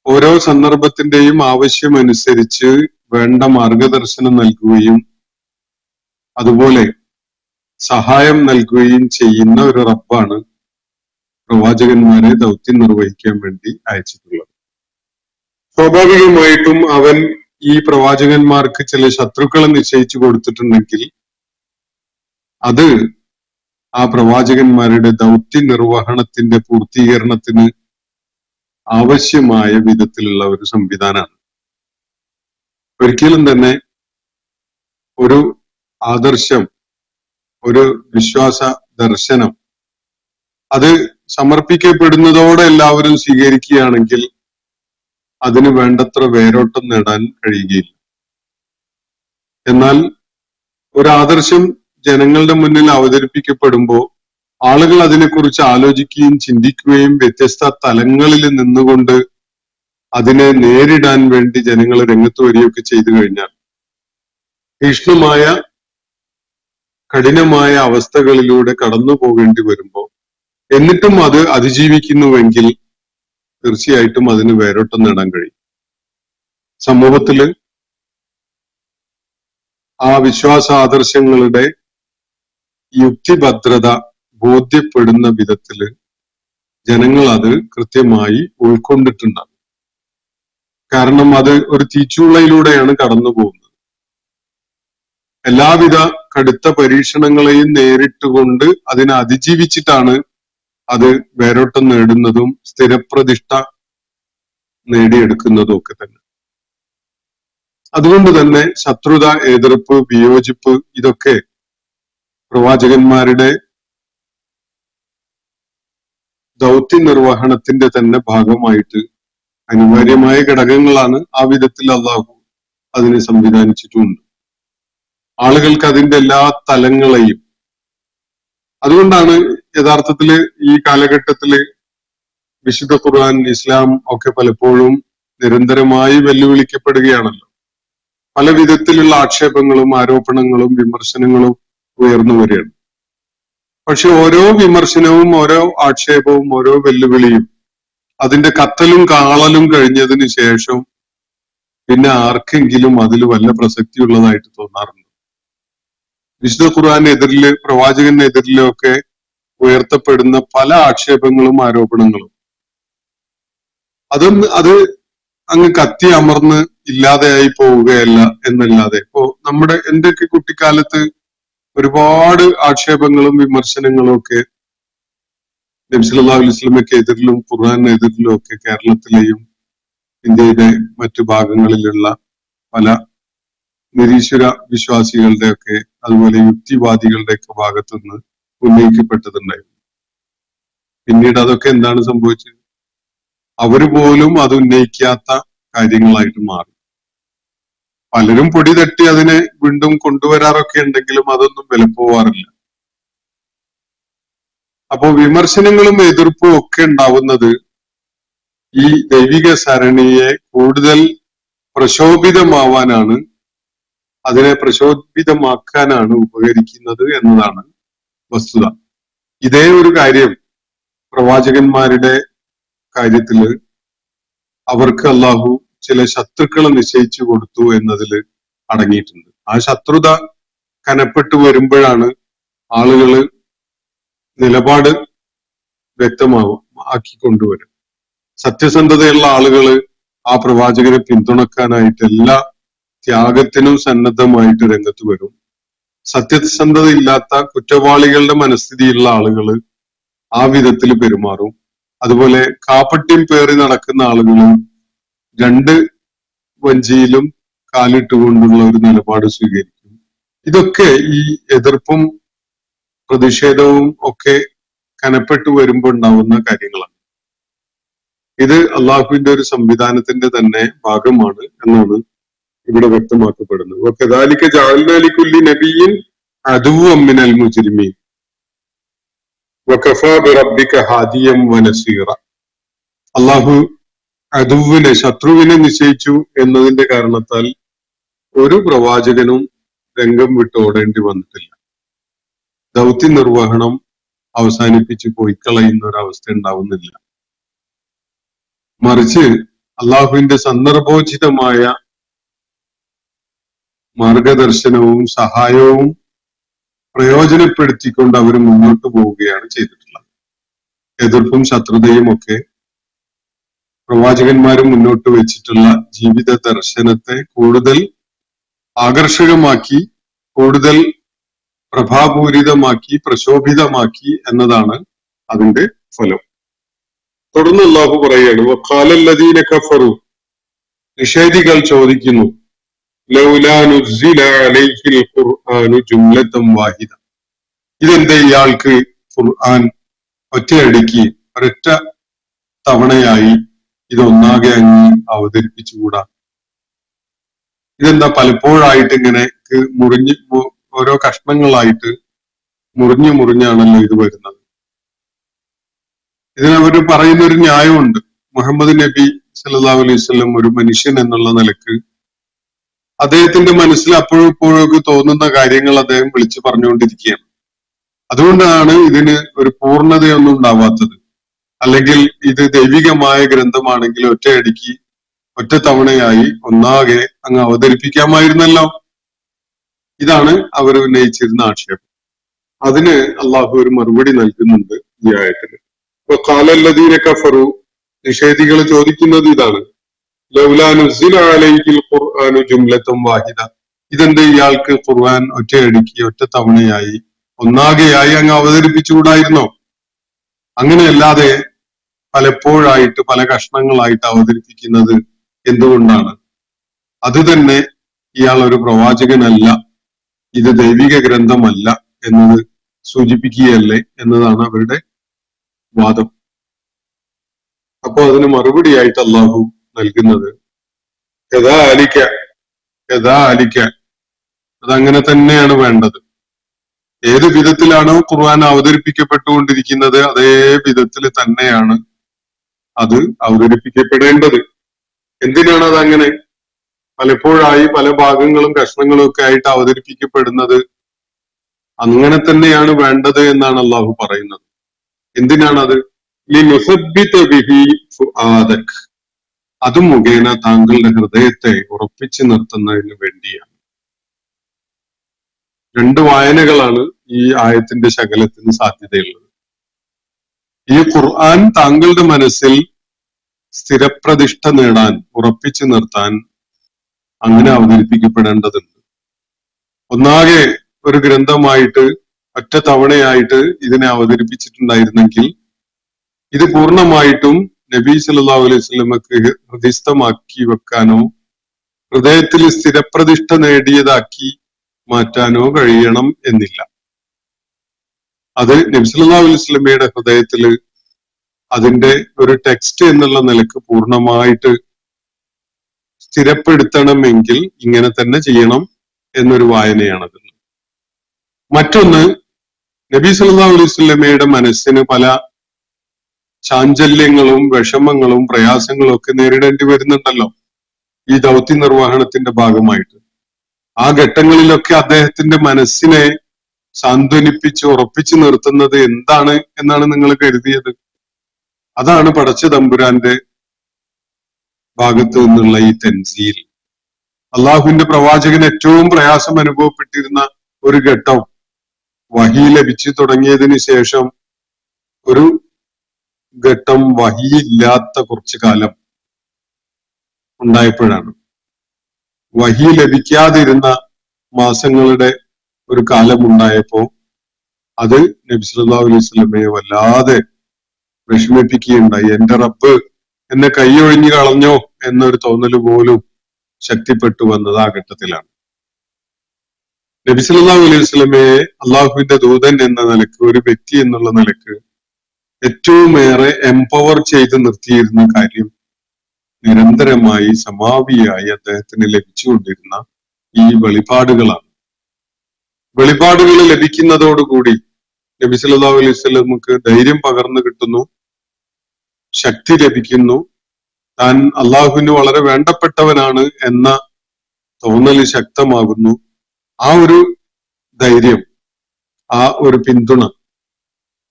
ഓരോ സന്ദർഭത്തിന്റെയും ആവശ്യമനുസരിച്ച് വേണ്ട മാർഗദർശനം നൽകുകയും അതുപോലെ സഹായം നൽകുകയും ചെയ്യുന്ന ഒരു റബ്ബാണ് പ്രവാചകന്മാരെ ദൗത്യം നിർവഹിക്കാൻ വേണ്ടി അയച്ചിട്ടുള്ളത്. സ്വാഭാവികമായിട്ടും അവൻ ഈ പ്രവാചകന്മാർക്ക് ചില ശത്രുക്കളെ നിശ്ചയിച്ചു കൊടുത്തിട്ടുണ്ടെങ്കിൽ അത് ആ പ്രവാചകന്മാരുടെ ദൗത്യ നിർവഹണത്തിന്റെ പൂർത്തീകരണത്തിന് ആവശ്യമായ വിധത്തിലുള്ള ഒരു സംവിധാനമാണ്. ഒരിക്കലും തന്നെ ഒരു ആദർശം, ഒരു വിശ്വാസ ദർശനം അത് സമർപ്പിക്കപ്പെടുന്നതോടെ എല്ലാവരും സ്വീകരിക്കുകയാണെങ്കിൽ അതിന് വേണ്ടത്ര വേരോട്ടം നേടാൻ കഴിയുകയില്ല. എന്നാൽ ഒരു ആദർശം ജനങ്ങളുടെ മുന്നിൽ അവതരിപ്പിക്കപ്പെടുമ്പോൾ ആളുകൾ അതിനെക്കുറിച്ച് ആലോചിക്കുകയും ചിന്തിക്കുകയും വ്യത്യസ്ത തലങ്ങളിൽ നിന്നുകൊണ്ട് അതിനെ നേരിടാൻ വേണ്ടി ജനങ്ങൾ രംഗത്ത് വരികയൊക്കെ ചെയ്തു കഴിഞ്ഞാൽ തീക്ഷ്ണമായ കഠിനമായ അവസ്ഥകളിലൂടെ കടന്നു പോകേണ്ടി വരുമ്പോൾ എന്നിട്ടും അത് അതിജീവിക്കുന്നുവെങ്കിൽ തീർച്ചയായിട്ടും അതിന് വേരോട്ടം നേടാൻ കഴിയും. സമൂഹത്തില് ആ വിശ്വാസ ആദർശങ്ങളുടെ യുക്തിഭദ്രത ബോധ്യപ്പെടുന്ന വിധത്തില് ജനങ്ങൾ അത് കൃത്യമായി ഉൾക്കൊണ്ടിട്ടുണ്ടാകും. കാരണം അത് ഒരു തീച്ചൂളയിലൂടെയാണ് കടന്നു പോകുന്നത്. എല്ലാവിധ കടുത്ത പരീക്ഷണങ്ങളെയും നേരിട്ടുകൊണ്ട് അതിനെ അതിജീവിച്ചിട്ടാണ് അത് വേരോട്ടം നേടുന്നതും സ്ഥിരപ്രതിഷ്ഠ നേടിയെടുക്കുന്നതും ഒക്കെ തന്നെ. അതുകൊണ്ട് തന്നെ ശത്രുത, എതിർപ്പ്, വിയോജിപ്പ് ഇതൊക്കെ പ്രവാചകന്മാരുടെ ദൗത്യ നിർവഹണത്തിന്റെ തന്നെ ഭാഗമായിട്ട് അനിവാര്യമായ ഘടകങ്ങളാണ്. ആ വിധത്തിൽ അള്ളാഹു അതിനെ സംവിധാനിച്ചിട്ടുമുണ്ട്. ആളുകൾക്ക് അതിന്റെ എല്ലാ തലങ്ങളെയും, അതുകൊണ്ടാണ് യഥാർത്ഥത്തില് ഈ കാലഘട്ടത്തില് വിശുദ്ധ ഖുർആൻ, ഇസ്ലാം ഒക്കെ പലപ്പോഴും നിരന്തരമായി വെല്ലുവിളിക്കപ്പെടുകയാണല്ലോ. പല വിധത്തിലുള്ള ആക്ഷേപങ്ങളും ആരോപണങ്ങളും വിമർശനങ്ങളും ഉയർന്നു വരികയാണ്. പക്ഷെ ഓരോ വിമർശനവും, ഓരോ ആക്ഷേപവും, ഓരോ വെല്ലുവിളിയും അതിന്റെ കത്തലും കാളലും കഴിഞ്ഞതിന് ശേഷം പിന്നെ ആർക്കെങ്കിലും അതിൽ വല്ല പ്രസക്തിയുള്ളതായിട്ട് തോന്നാറുണ്ട്. വിശുദ്ധ ഖുർആനെതിരില്, പ്രവാചകനെതിരിലും ഒക്കെ ഉയർത്തപ്പെടുന്ന പല ആക്ഷേപങ്ങളും ആരോപണങ്ങളും അത് അങ്ങ് കത്തി അമർന്ന് ഇല്ലാതെയായി പോവുകയല്ല എന്നല്ലാതെ, എന്റെയൊക്കെ കുട്ടിക്കാലത്ത് ഒരുപാട് ആക്ഷേപങ്ങളും വിമർശനങ്ങളും ഒക്കെ നബി സല്ലല്ലാഹു അലൈഹി വസല്ലമയ്ക്ക് എതിരിലും ഖുർആനെതിരിലും ഒക്കെ കേരളത്തിലെയും ഇന്ത്യയുടെ മറ്റു ഭാഗങ്ങളിലുള്ള പല നിരീശ്വര വിശ്വാസികളുടെ ഒക്കെ അതുപോലെ യുക്തിവാദികളുടെ ഒക്കെ ഭാഗത്തുനിന്ന് ഉന്നയിക്കപ്പെട്ടതുണ്ടായിരുന്നു. പിന്നീട് അതൊക്കെ എന്താണ് സംഭവിച്ചത്? അവര് പോലും അത് ഉന്നയിക്കാത്ത കാര്യങ്ങളായിട്ട് മാറി. പലരും പൊടി തട്ടി അതിനെ വീണ്ടും കൊണ്ടുവരാറൊക്കെ ഉണ്ടെങ്കിലും അതൊന്നും വിലപ്പോവാറില്ല. അപ്പോ വിമർശനങ്ങളും എതിർപ്പും ഒക്കെ ഉണ്ടാവുന്നത് ഈ ദൈവിക സരണിയെ കൂടുതൽ പ്രശോഭിതമാവാനാണ്, അതിനെ പ്രശോഭിതമാക്കാനാണ് ഉപകരിക്കുന്നത് എന്നതാണ് വസ്തുത. ഇതേ ഒരു കാര്യം പ്രവാചകന്മാരുടെ കാര്യത്തില് അവർക്ക് അള്ളാഹു ചില ശത്രുക്കളെ നിശ്ചയിച്ചു കൊടുത്തു എന്നതിൽ അടങ്ങിയിട്ടുണ്ട്. ആ ശത്രുത കനപ്പെട്ടു വരുമ്പോഴാണ് ആളുകള് നിലപാട് ആക്കിക്കൊണ്ടുവരും. സത്യസന്ധതയുള്ള ആളുകള് ആ പ്രവാചകനെ പിന്തുണക്കാനായിട്ട് എല്ലാ ത്യാഗത്തിനും സന്നദ്ധമായിട്ട് രംഗത്ത് വരും. സത്യസന്ധത ഇല്ലാത്ത കുറ്റവാളികളുടെ മനസ്ഥിതിയുള്ള ആളുകൾ ആ വിധത്തിൽ പെരുമാറും. അതുപോലെ കാപ്പട്യം പേറി നടക്കുന്ന ആളുകൾ രണ്ട് വഞ്ചിയിലും കാലിട്ടുകൊണ്ടുള്ള ഒരു നിലപാട് സ്വീകരിക്കും. ഇതൊക്കെ ഈ എതിർപ്പും പ്രതിഷേധവും ഒക്കെ കനപ്പെട്ടു വരുമ്പോൾ ഉണ്ടാവുന്ന കാര്യങ്ങളാണ്. ഇത് അള്ളാഹുവിന്റെ ഒരു സംവിധാനത്തിന്റെ തന്നെ ഭാഗമാണ് എന്നാണ് ഇവിടെ വ്യക്തമാക്കപ്പെടുന്നത്. കദാലിക ജഅൽനാ ലികുല്ലി നബിയ്യിൻ അദുവ്വൻ മിനൽ മുജ്രിമീൻ വകഫാ ബിറബ്ബിക ഹാദിയം വനസീറ. അള്ളാഹു അദുവിനെ, ശത്രുവിനെ നിശ്ചയിച്ചു എന്നതിന്റെ കാരണത്താൽ ഒരു പ്രവാചകനും രംഗം വിട്ട് ഓടേണ്ടി വന്നിട്ടില്ല. ദൗത്യ നിർവഹണം അവസാനിപ്പിച്ച് പോയി കളയുന്ന ഒരവസ്ഥ ഉണ്ടാവുന്നില്ല. മറിച്ച് അള്ളാഹുവിന്റെ സന്ദർഭോചിതമായ മാർഗദർശനവും സഹായവും പ്രയോജനപ്പെടുത്തിക്കൊണ്ട് അവർ മുന്നോട്ട് പോവുകയാണ് ചെയ്തിട്ടുള്ളത്. എതിർപ്പും ശത്രുതയും ഒക്കെ പ്രവാചകന്മാരും മുന്നോട്ട് വെച്ചിട്ടുള്ള ജീവിത ദർശനത്തെ കൂടുതൽ ആകർഷകമാക്കി, കൂടുതൽ പ്രഭാപൂരിതമാക്കി, പ്രശോഭിതമാക്കി എന്നതാണ് അതിന്റെ ഫലം. തുടർന്ന് അല്ലാഹു പറയാണ്, വഖാലല്ലദീന കഫറു, നിഷേധികൾ ചോദിക്കുന്നു, ലൗലാ നുസ്സില അലൈഹിൽ ഖുർആനു ജുംലതൻ വാഹിദ, ഇതെന്താ ഇയാൾക്ക് ഖുർആൻ ഒറ്റയടിക്ക് ഒരൊറ്റ തവണയായി ഇതൊന്നാകെ അങ്ങ് അവതരിപ്പിച്ചുകൂടാ? ഇതെന്താ പലപ്പോഴായിട്ട് ഇങ്ങനെ മുറിഞ്ഞ് ഓരോ കഷ്ണങ്ങളായിട്ട് മുറിഞ്ഞാണല്ലോ ഇത് വരുന്നത്? ഇതിനവര് പറയുന്ന ഒരു ന്യായമുണ്ട്. മുഹമ്മദ് നബി സല്ലല്ലാഹു അലൈഹി വസല്ലം ഒരു മനുഷ്യൻ എന്നുള്ള നിലക്ക് അദ്ദേഹത്തിന്റെ മനസ്സിൽ അപ്പോഴും ഇപ്പോഴൊക്കെ തോന്നുന്ന കാര്യങ്ങൾ അദ്ദേഹം വിളിച്ചു പറഞ്ഞുകൊണ്ടിരിക്കുകയാണ്. അതുകൊണ്ടാണ് ഇതിന് ഒരു പൂർണ്ണതയൊന്നും ഉണ്ടാവാത്തത്. അല്ലെങ്കിൽ ഇത് ദൈവികമായ ഗ്രന്ഥമാണെങ്കിൽ ഒറ്റയടിക്ക് ഒറ്റ തവണയായി ഒന്നാകെ അങ്ങ് അവതരിപ്പിക്കാമായിരുന്നല്ലോ. ഇതാണ് അവർ ഉന്നയിച്ചിരുന്ന ആക്ഷേപം. അതിന് അള്ളാഹു ഒരു മറുപടി നൽകുന്നുണ്ട് ഈ ആയത്തിന്. ഇപ്പൊ ഖാലല്ലദീന കഫറു, നിഷേധികൾ ചോദിക്കുന്നത് ഇതാണ്, ലൗലാ നുസ്സില അലൈഹിൽ ഖുർആനു ജുംലതൻ വാഹിദ, ഇതെന്താ ഇയാൾക്ക് ഖുർആൻ ഒറ്റയടിക്ക് ഒറ്റ തവണയായി ഒന്നാകെയായി അങ്ങ് അവതരിപ്പിച്ചുകൂടായിരുന്നോ? അങ്ങനെയല്ലാതെ പലപ്പോഴായിട്ട് പല കഷ്ണങ്ങളായിട്ട് അവതരിപ്പിക്കുന്നത് എന്തുകൊണ്ടാണ്? അത് തന്നെ ഇയാൾ ഒരു പ്രവാചകനല്ല, ഇത് ദൈവിക ഗ്രന്ഥമല്ല എന്നത് സൂചിപ്പിക്കുകയല്ലേ എന്നതാണ് അവരുടെ വാദം. അപ്പോ അതിന് മറുപടിയായിട്ട് അള്ളാഹു നൽകുന്നത് കദാലിക, അതങ്ങനെ തന്നെയാണ് വേണ്ടത്. ഏത് വിധത്തിലാണോ ഖുർആൻ അവതരിപ്പിക്കപ്പെട്ടുകൊണ്ടിരിക്കുന്നത് അതേ വിധത്തിൽ തന്നെയാണ് അത് അവതരിപ്പിക്കപ്പെടേണ്ടത്. എന്തിനാണ് അതങ്ങനെ പലപ്പോഴായി പല ഭാഗങ്ങളും കഷ്ണങ്ങളും ഒക്കെ ആയിട്ട് അവതരിപ്പിക്കപ്പെടുന്നത്? അങ്ങനെ തന്നെയാണ് വേണ്ടത് എന്നാണ് അള്ളാഹു പറയുന്നത്. എന്തിനാണത്? ലിനുസബ്ബിത ബിഹി ഫുആദക്, അത് മുഖേന താങ്കളുടെ ഹൃദയത്തെ ഉറപ്പിച്ചു നിർത്തുന്നതിന് വേണ്ടിയാണ്. രണ്ട് വായനകളാണ് ഈ ആയത്തിന്റെ ശകലത്തിന് സാധ്യതയുള്ളത്. ഈ ഖുർആൻ താങ്കളുടെ മനസ്സിൽ സ്ഥിരപ്രതിഷ്ഠ നേടാൻ, ഉറപ്പിച്ചു നിർത്താൻ അങ്ങനെ അവതരിപ്പിക്കപ്പെടേണ്ടതുണ്ട്. ഒന്നാകെ ഒരു ഗ്രന്ഥമായിട്ട് ഒറ്റ തവണയായിട്ട് ഇതിനെ അവതരിപ്പിച്ചിട്ടുണ്ടായിരുന്നെങ്കിൽ ഇത് പൂർണ്ണമായിട്ടും നബി സല്ലല്ലാഹു അലൈഹി വസല്ലമക്ക് ഹൃദയസ്ഥമാക്കി വെക്കാനോ ഹൃദയത്തിൽ സ്ഥിരപ്രതിഷ്ഠ നേടിയതാക്കി മാറ്റാനോ കഴിയണം എന്നില്ല. അത് നബി സല്ലല്ലാഹു അലൈഹി വസല്ലമയുടെ ഹൃദയത്തിൽ അതിന്റെ ഒരു ടെക്സ്റ്റ് എന്നുള്ള നിലക്ക് പൂർണ്ണമായിട്ട് സ്ഥിരപ്പെടുത്തണമെങ്കിൽ ഇങ്ങനെ തന്നെ ചെയ്യണം എന്നൊരു വായനയാണത്. മറ്റൊന്ന്, നബി സല്ലല്ലാഹു അലൈഹി വസല്ലമയുടെ മനസ്സിന് പല ചാഞ്ചല്യങ്ങളും വിഷമങ്ങളും പ്രയാസങ്ങളും ഒക്കെ നേരിടേണ്ടി വരുന്നുണ്ടല്ലോ ഈ ദൗത്യ നിർവഹണത്തിന്റെ ഭാഗമായിട്ട്. ആ ഘട്ടങ്ങളിലൊക്കെ അദ്ദേഹത്തിന്റെ മനസ്സിനെ സാന്ത്വനിപ്പിച്ച് ഉറപ്പിച്ചു നിർത്തുന്നത് എന്താണ് എന്നാണ് നിങ്ങൾ കരുതിയത്? അതാണ് പടച്ച തമ്പുരാന്റെ ഭാഗത്തു നിന്നുള്ള ഈ തൻസീൽ. അള്ളാഹുവിന്റെ പ്രവാചകന് ഏറ്റവും പ്രയാസം അനുഭവപ്പെട്ടിരുന്ന ഒരു ഘട്ടം വഹി ലഭിച്ചു തുടങ്ങിയതിന് ശേഷം ഒരു ഘട്ടം വഹിയില്ലാത്ത കുറച്ചു കാലം ഉണ്ടായപ്പോഴാണ്. വഹി ലഭിക്കാതിരുന്ന മാസങ്ങളുടെ ഒരു കാലമുണ്ടായപ്പോ അത് നബി സല്ലല്ലാഹു അലൈഹി വസല്ലമയെ വല്ലാതെ വിഷമിപ്പിക്കുകയുണ്ടായി. എന്റെ റബ്ബ് എന്നെ കൈയൊഴിഞ്ഞു കളഞ്ഞോ എന്നൊരു തോന്നൽ പോലും ശക്തിപ്പെട്ടു വന്നത് ആ ഘട്ടത്തിലാണ്. നബി സല്ലല്ലാഹു അലൈഹി വസല്ലമയെ അള്ളാഹുവിന്റെ ദൂതൻ എന്ന നിലക്ക്, ഒരു വ്യക്തി എന്നുള്ള നിലക്ക് ഏറ്റവും ഏറെ എംപവർ ചെയ്ത് നിർത്തിയിരുന്ന കാര്യം നിരന്തരമായി സമാപിയായി അദ്ദേഹത്തിന് ലഭിച്ചുകൊണ്ടിരുന്ന ഈ വെളിപാടുകളാണ്. വെളിപാടുകൾ ലഭിക്കുന്നതോടുകൂടി നബി സല്ലല്ലാഹു അലൈഹി വസല്ലമക്ക് ധൈര്യം പകർന്നു കിട്ടുന്നു, ശക്തി ലഭിക്കുന്നു, താൻ അള്ളാഹുവിന് വളരെ വേണ്ടപ്പെട്ടവനാണ് എന്ന തോന്നല് ശക്തമാകുന്നു. ആ ഒരു ധൈര്യം, ആ ഒരു പിന്തുണ,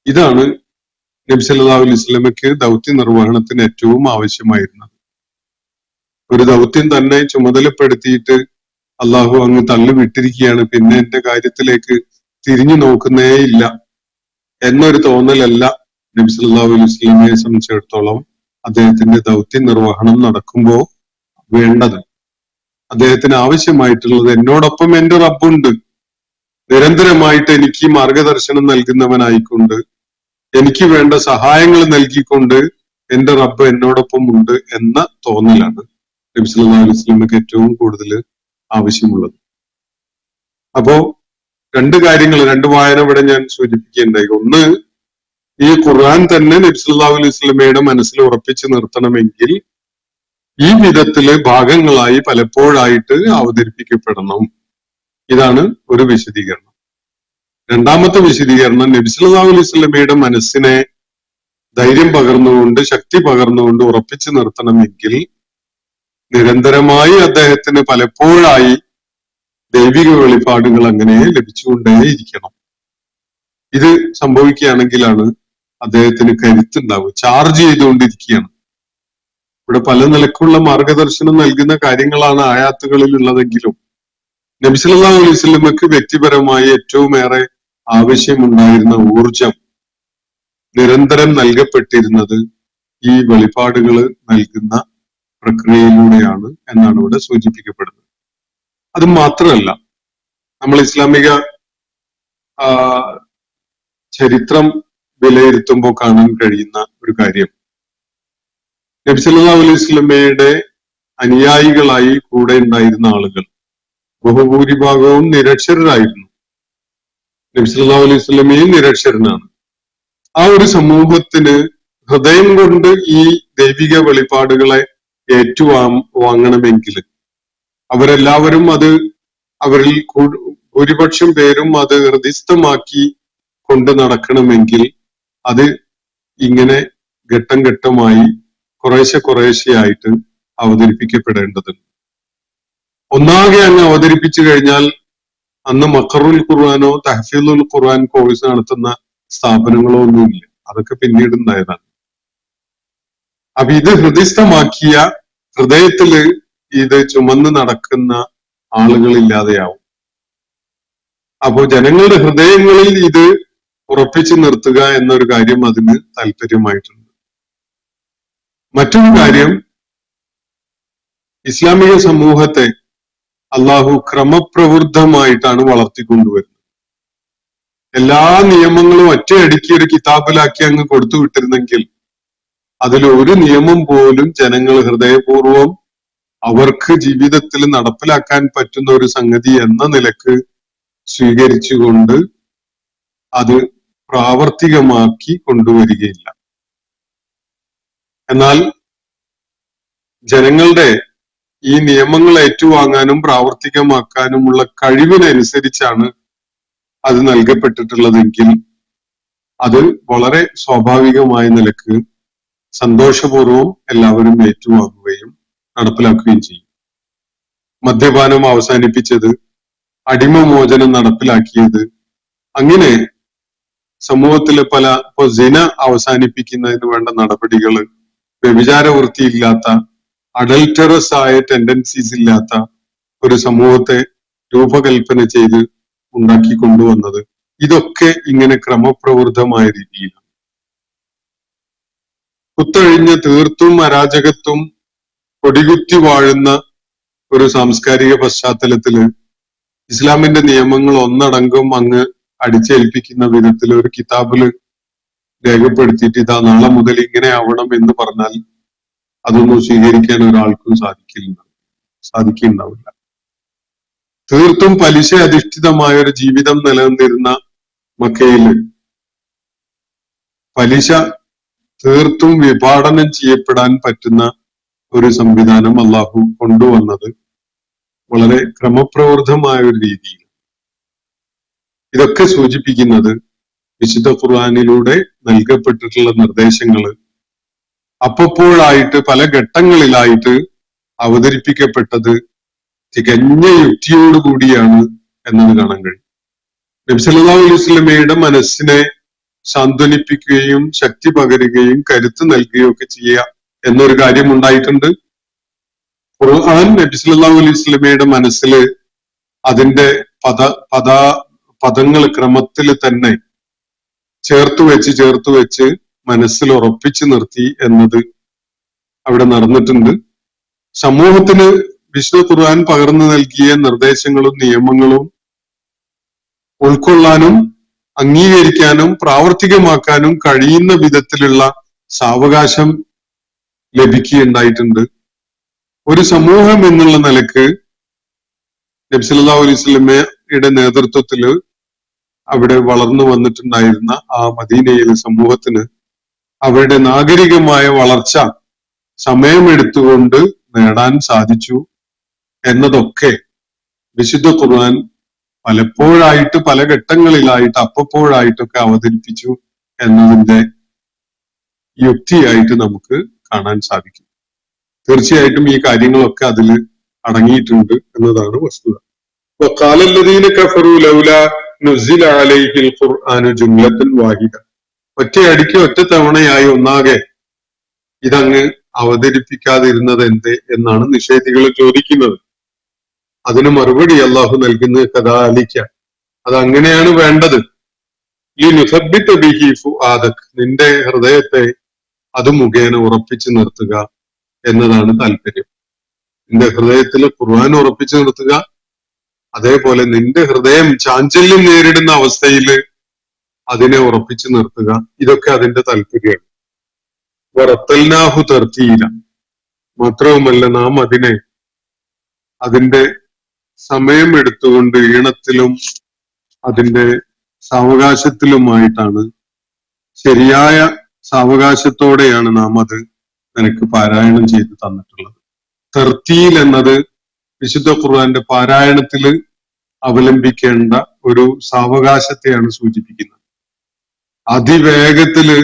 ഇതാണ് നബി സല്ലല്ലാഹു അലൈഹി വസല്ലമക്ക് ദൗത്യ നിർവഹണത്തിന് ഏറ്റവും ആവശ്യമായിരുന്നത്. ഒരു ദൗത്യം തന്നെ ചുമതലപ്പെടുത്തിയിട്ട് അള്ളാഹു അങ്ങ് തള്ളിവിട്ടിരിക്കുകയാണ്, പിന്നെ എന്റെ കാര്യത്തിലേക്ക് തിരിഞ്ഞു നോക്കുന്നേ ഇല്ല എന്നൊരു തോന്നലല്ല നബി സല്ലല്ലാഹു അലൈഹി വസല്ലമയെ സംബന്ധിച്ചിടത്തോളം അദ്ദേഹത്തിന്റെ ദൗത്യ നിർവഹണം നടക്കുമ്പോൾ വേണ്ടത്. അദ്ദേഹത്തിന് ആവശ്യമായിട്ടുള്ളത്, എന്നോടൊപ്പം എന്റെ റബ്ബുണ്ട്, നിരന്തരമായിട്ട് എനിക്ക് മാർഗദർശനം നൽകുന്നവനായിക്കൊണ്ട് എനിക്ക് വേണ്ട സഹായങ്ങൾ നൽകിക്കൊണ്ട് എന്റെ റബ്ബ് എന്നോടൊപ്പം ഉണ്ട് എന്ന തോന്നലാണ് നബി സല്ലല്ലാഹു അലൈഹി വസല്ലമക്ക് ഏറ്റവും കൂടുതൽ ആവശ്യമുള്ളത്. അപ്പോ രണ്ട് കാര്യങ്ങൾ, രണ്ട് വായന ഇവിടെ ഞാൻ സൂചിപ്പിക്കുകയുണ്ടായി. ഒന്ന്, ഈ ഖുർആൻ തന്നെ നബി സല്ലല്ലാഹു അലൈഹി വസല്ലമയുടെ മനസ്സിൽ ഉറപ്പിച്ചു നിർത്തണമെങ്കിൽ ഈ വിധത്തില് ഭാഗങ്ങളായി പലപ്പോഴായിട്ട് അവതരിപ്പിക്കപ്പെടണം. ഇതാണ് ഒരു വിശദീകരണം. രണ്ടാമത്തെ വിശദീകരണം, നബി സല്ലല്ലാഹു അലൈഹി വസല്ലമയുടെ മനസ്സിനെ ധൈര്യം പകർന്നുകൊണ്ട്, ശക്തി പകർന്നുകൊണ്ട് ഉറപ്പിച്ചു നിർത്തണമെങ്കിൽ നിരന്തരമായി അദ്ദേഹത്തിന് പലപ്പോഴായി ദൈവിക വെളിപാടുകൾ അങ്ങനെ ലഭിച്ചുകൊണ്ടേയിരിക്കണം. ഇത് സംഭവിക്കുകയാണെങ്കിലാണ് അദ്ദേഹത്തിന് കരുത്തുണ്ടാവുക. ചാർജ് ചെയ്തുകൊണ്ടിരിക്കുകയാണ്. ഇവിടെ പല നിലക്കുള്ള മാർഗദർശനം നൽകുന്ന കാര്യങ്ങളാണ് ആയാത്തുകളിൽ ഉള്ളതെങ്കിലും നബി സല്ലല്ലാഹു അലൈഹി വസല്ലമക്ക് വ്യക്തിപരമായി ഏറ്റവും ഏറെ ആവശ്യമുണ്ടായിരുന്ന ഊർജം നിരന്തരം നൽകപ്പെട്ടിരുന്നത് ഈ വെളിപാടുകൾ നൽകുന്ന പ്രക്രിയയിലൂടെയാണ് എന്നാണ് ഇവിടെ സൂചിപ്പിക്കപ്പെടുന്നത്. അത് മാത്രമല്ല, നമ്മൾ ഇസ്ലാമിക ചരിത്രം വിലയിരുത്തുമ്പോൾ കാണാൻ കഴിയുന്ന ഒരു കാര്യം, നബി സല്ലല്ലാഹു അലൈഹി വസല്ലമയുടെ അനുയായികളായി കൂടെ ഉണ്ടായിരുന്ന ആളുകൾ ബഹുഭൂരിഭാഗവും നിരക്ഷരരായിരുന്നു. നബി സല്ലല്ലാഹു അലൈഹി വസല്ലമയും നിരക്ഷരനാണ്. ആ ഒരു സമൂഹത്തിന് ഹൃദയം കൊണ്ട് ഈ ദൈവിക വെളിപാടുകളെ ഏറ്റുവാങ്ങണമെങ്കിൽ അവരെല്ലാവരും അത്, അവരിൽ ഭൂരിപക്ഷം പേരും അത് ഹൃദിസ്ഥമാക്കി കൊണ്ട് നടക്കണമെങ്കിൽ അത് ഇങ്ങനെ ഘട്ടം ഘട്ടമായി കുറേശ്ശെയായിട്ട് അവതരിപ്പിക്കപ്പെടേണ്ടതുണ്ട്. ഒന്നാകെ അങ്ങ് അവതരിപ്പിച്ചു കഴിഞ്ഞാൽ അന്ന് മഖറുൽ ഖുർആനോ തഹ്ഫീദുൽ ഖുർആൻ കോഴ്സ് നടത്തുന്ന സ്ഥാപനങ്ങളോ ഒന്നുമില്ല. അതൊക്കെ പിന്നീട് ഉണ്ടായതാണ്. അപ്പൊ ഇത് ഹൃദിസ്ഥമാക്കിയ, ഹൃദയത്തില് ഇത് ചുമന്ന് നടക്കുന്ന ആളുകളില്ലാതെയാവും. അപ്പോ ജനങ്ങളുടെ ഹൃദയങ്ങളിൽ ഇത് ഉറപ്പിച്ചു നിർത്തുക എന്നൊരു കാര്യം അതിന് താല്പര്യമായിട്ടുണ്ട്. മറ്റൊരു കാര്യം, ഇസ്ലാമിക സമൂഹത്തെ അള്ളാഹു ക്രമപ്രവൃദ്ധമായിട്ടാണ് വളർത്തിക്കൊണ്ടുവരുന്നത്. എല്ലാ നിയമങ്ങളും ഒറ്റയടിക്ക് ഒരു കിതാബിലാക്കി അങ്ങ് കൊടുത്തു വിട്ടിരുന്നെങ്കിൽ അതിൽ ഒരു നിയമം പോലും ജനങ്ങൾ ഹൃദയപൂർവം അവർക്ക് ജീവിതത്തിൽ നടപ്പിലാക്കാൻ പറ്റുന്ന ഒരു സംഗതി എന്ന നിലക്ക് സ്വീകരിച്ചുകൊണ്ട് അത് പ്രാവർത്തികമാക്കി കൊണ്ടുവരികയില്ല. എന്നാൽ ജനങ്ങളുടെ ഈ നിയമങ്ങൾ ഏറ്റുവാങ്ങാനും പ്രാവർത്തികമാക്കാനുമുള്ള കഴിവിനനുസരിച്ചാണ് അത് നൽകപ്പെട്ടിട്ടുള്ളതെങ്കിൽ അത് വളരെ സ്വാഭാവികമായ നിലക്ക് സന്തോഷപൂർവം എല്ലാവരും ഏറ്റുവാങ്ങുകയും നടപ്പിലാക്കുകയും ചെയ്യും. മദ്യപാനം അവസാനിപ്പിച്ചത്, അടിമമോചനം നടപ്പിലാക്കിയത്, അങ്ങനെ സമൂഹത്തിലെ പല, ഇപ്പൊ സിന അവസാനിപ്പിക്കുന്നതിന് വേണ്ട നടപടികൾ, വ്യഭിചാര വൃത്തിയില്ലാത്ത, അഡൽറ്ററസ് ആയ ടെൻഡൻസീസ് ഇല്ലാത്ത ഒരു സമൂഹത്തെ രൂപകൽപ്പന ചെയ്ത് ഉണ്ടാക്കി കൊണ്ടുവന്നത്, ഇതൊക്കെ ഇങ്ങനെ ക്രമപ്രവൃദ്ധമായ രീതിയിലാണ്. കുത്തഴിഞ്ഞ് തീർത്തും അരാജകത്വം കൊടികുത്തി വാഴുന്ന ഒരു സാംസ്കാരിക പശ്ചാത്തലത്തില് ഇസ്ലാമിന്റെ നിയമങ്ങൾ ഒന്നടങ്കം അങ്ങ് അടിച്ചേൽപ്പിക്കുന്ന വിധത്തിൽ ഒരു കിതാബില് രേഖപ്പെടുത്തിയിട്ട് ഇതാ നാളെ മുതൽ ഇങ്ങനെ ആവണം എന്ന് പറഞ്ഞാൽ അതൊന്നും സ്വീകരിക്കാൻ ഒരാൾക്കും സാധിക്കുന്നുണ്ടാവില്ല. തീർത്തും പലിശ അധിഷ്ഠിതമായ ഒരു ജീവിതം നിലനിന്നിരുന്ന മക്കയില് പലിശ തീർത്തും വിഭാടനം ചെയ്യപ്പെടാൻ പറ്റുന്ന ഒരു സംവിധാനം അള്ളാഹു കൊണ്ടുവന്നത് വളരെ ക്രമപ്രവൃത്തമായ ഒരു രീതിയിൽ. ഇതൊക്കെ സൂചിപ്പിക്കുന്നത് വിശുദ്ധ ഖുർആനിലൂടെ നൽകപ്പെട്ടിട്ടുള്ള നിർദ്ദേശങ്ങള് അപ്പോഴായിട്ട് പല ഘട്ടങ്ങളിലായിട്ട് അവതരിപ്പിക്കപ്പെട്ടത് തികഞ്ഞ യുക്തിയോടുകൂടിയാണ് എന്നത് കാണാൻ കഴിയും. നബി സല്ലല്ലാഹു അലൈഹി വസല്ലമയുടെ മനസ്സിനെ സാന്ത്വനിപ്പിക്കുകയും ശക്തി പകരുകയും കരുത്ത് നൽകുകയും ഒക്കെ ചെയ്യുക എന്നൊരു കാര്യം ഉണ്ടായിട്ടുണ്ട്. ഖുർആൻ നബി സല്ലല്ലാഹു അലൈഹി വസല്ലമയുടെ മനസ്സിൽ അതിന്റെ പദങ്ങൾ ക്രമത്തിൽ തന്നെ ചേർത്ത് വെച്ച് മനസ്സിൽ ഉറപ്പിച്ചു നിർത്തി എന്നത് അവിടെ നടന്നിട്ടുണ്ട്. സമൂഹത്തിന് വിശുദ്ധ ഖുർആൻ പകർന്നു നൽകിയ നിർദ്ദേശങ്ങളും നിയമങ്ങളും ഉൾക്കൊള്ളാനും അംഗീകരിക്കാനും പ്രാവർത്തികമാക്കാനും കഴിയുന്ന വിധത്തിലുള്ള സാവകാശം ലഭിക്കുകയുണ്ടായിട്ടുണ്ട്. ഒരു സമൂഹം എന്നുള്ള നിലക്ക് നബി സല്ലല്ലാഹു അലൈഹി വസല്ലമയുടെ നേതൃത്വത്തിൽ അവിടെ വളർന്നു വന്നിട്ടുണ്ടായിരുന്ന ആ മദീനയിലെ സമൂഹത്തിന് അവരുടെ നാഗരികമായ വളർച്ച സമയമെടുത്തുകൊണ്ട് നേടാൻ സാധിച്ചു എന്നതൊക്കെ വിശുദ്ധ ഖുർആൻ പലപ്പോഴായിട്ട് പല ഘട്ടങ്ങളിലായിട്ട് അപ്പോഴായിട്ടൊക്കെ അവതരിപ്പിച്ചു എന്നതിന്റെ യുക്തിയായിട്ട് നമുക്ക് കാണാൻ സാധിക്കും. തീർച്ചയായിട്ടും ഈ കാര്യങ്ങളൊക്കെ അതിൽ അടങ്ങിയിട്ടുണ്ട് എന്നതാണ് വസ്തുത. وقال الذين كفروا لولا نزل عليه القرآن جملة واحدة. ഒറ്റയടിക്ക് ഒറ്റ തവണയായി ഒന്നാകെ ഇതങ്ങ് അവതരിപ്പിക്കാതിരുന്നത് എന്ത് എന്നാണ് നിഷേധികൾ ചോദിക്കുന്നത്. അതിന് മറുപടി അള്ളാഹു നൽകുന്നത് കദാലിക, അത് അങ്ങനെയാണ് വേണ്ടത്. ഈ നുസബ്ബിത ബിഹി ഫുആദക്, നിന്റെ ഹൃദയത്തെ അത് മുഖേന ഉറപ്പിച്ചു നിർത്തുക എന്നതാണ് താല്പര്യം. നിന്റെ ഹൃദയത്തിൽ ഖുർആൻ ഉറപ്പിച്ചു നിർത്തുക, അതേപോലെ നിന്റെ ഹൃദയം ചാഞ്ചല്യം നേരിടുന്ന അവസ്ഥയിൽ അതിനെ ഉറപ്പിച്ചു നിർത്തുക. ഇതൊക്കെ അതിന്റെ താല്പര്യമാണ്. വറത്തൽനാഹു തർത്തീല, മാത്രവുമല്ല നാം അതിന്റെ സമയം എടുത്തുകൊണ്ട് ഈണത്തിലും അതിന്റെ സാവകാശത്തിലുമായിട്ടാണ്, ശരിയായ സാവകാശത്തോടെയാണ് നാം അത് നിനക്ക് പാരായണം ചെയ്ത് തന്നിട്ടുള്ളത്. തർത്തീൽ എന്നത് വിശുദ്ധ ഖുർആന്റെ പാരായണത്തിൽ അവലംബിക്കേണ്ട ഒരു സാവകാശത്തെയാണ് സൂചിപ്പിക്കുന്നത്. അതിവേഗത്തില്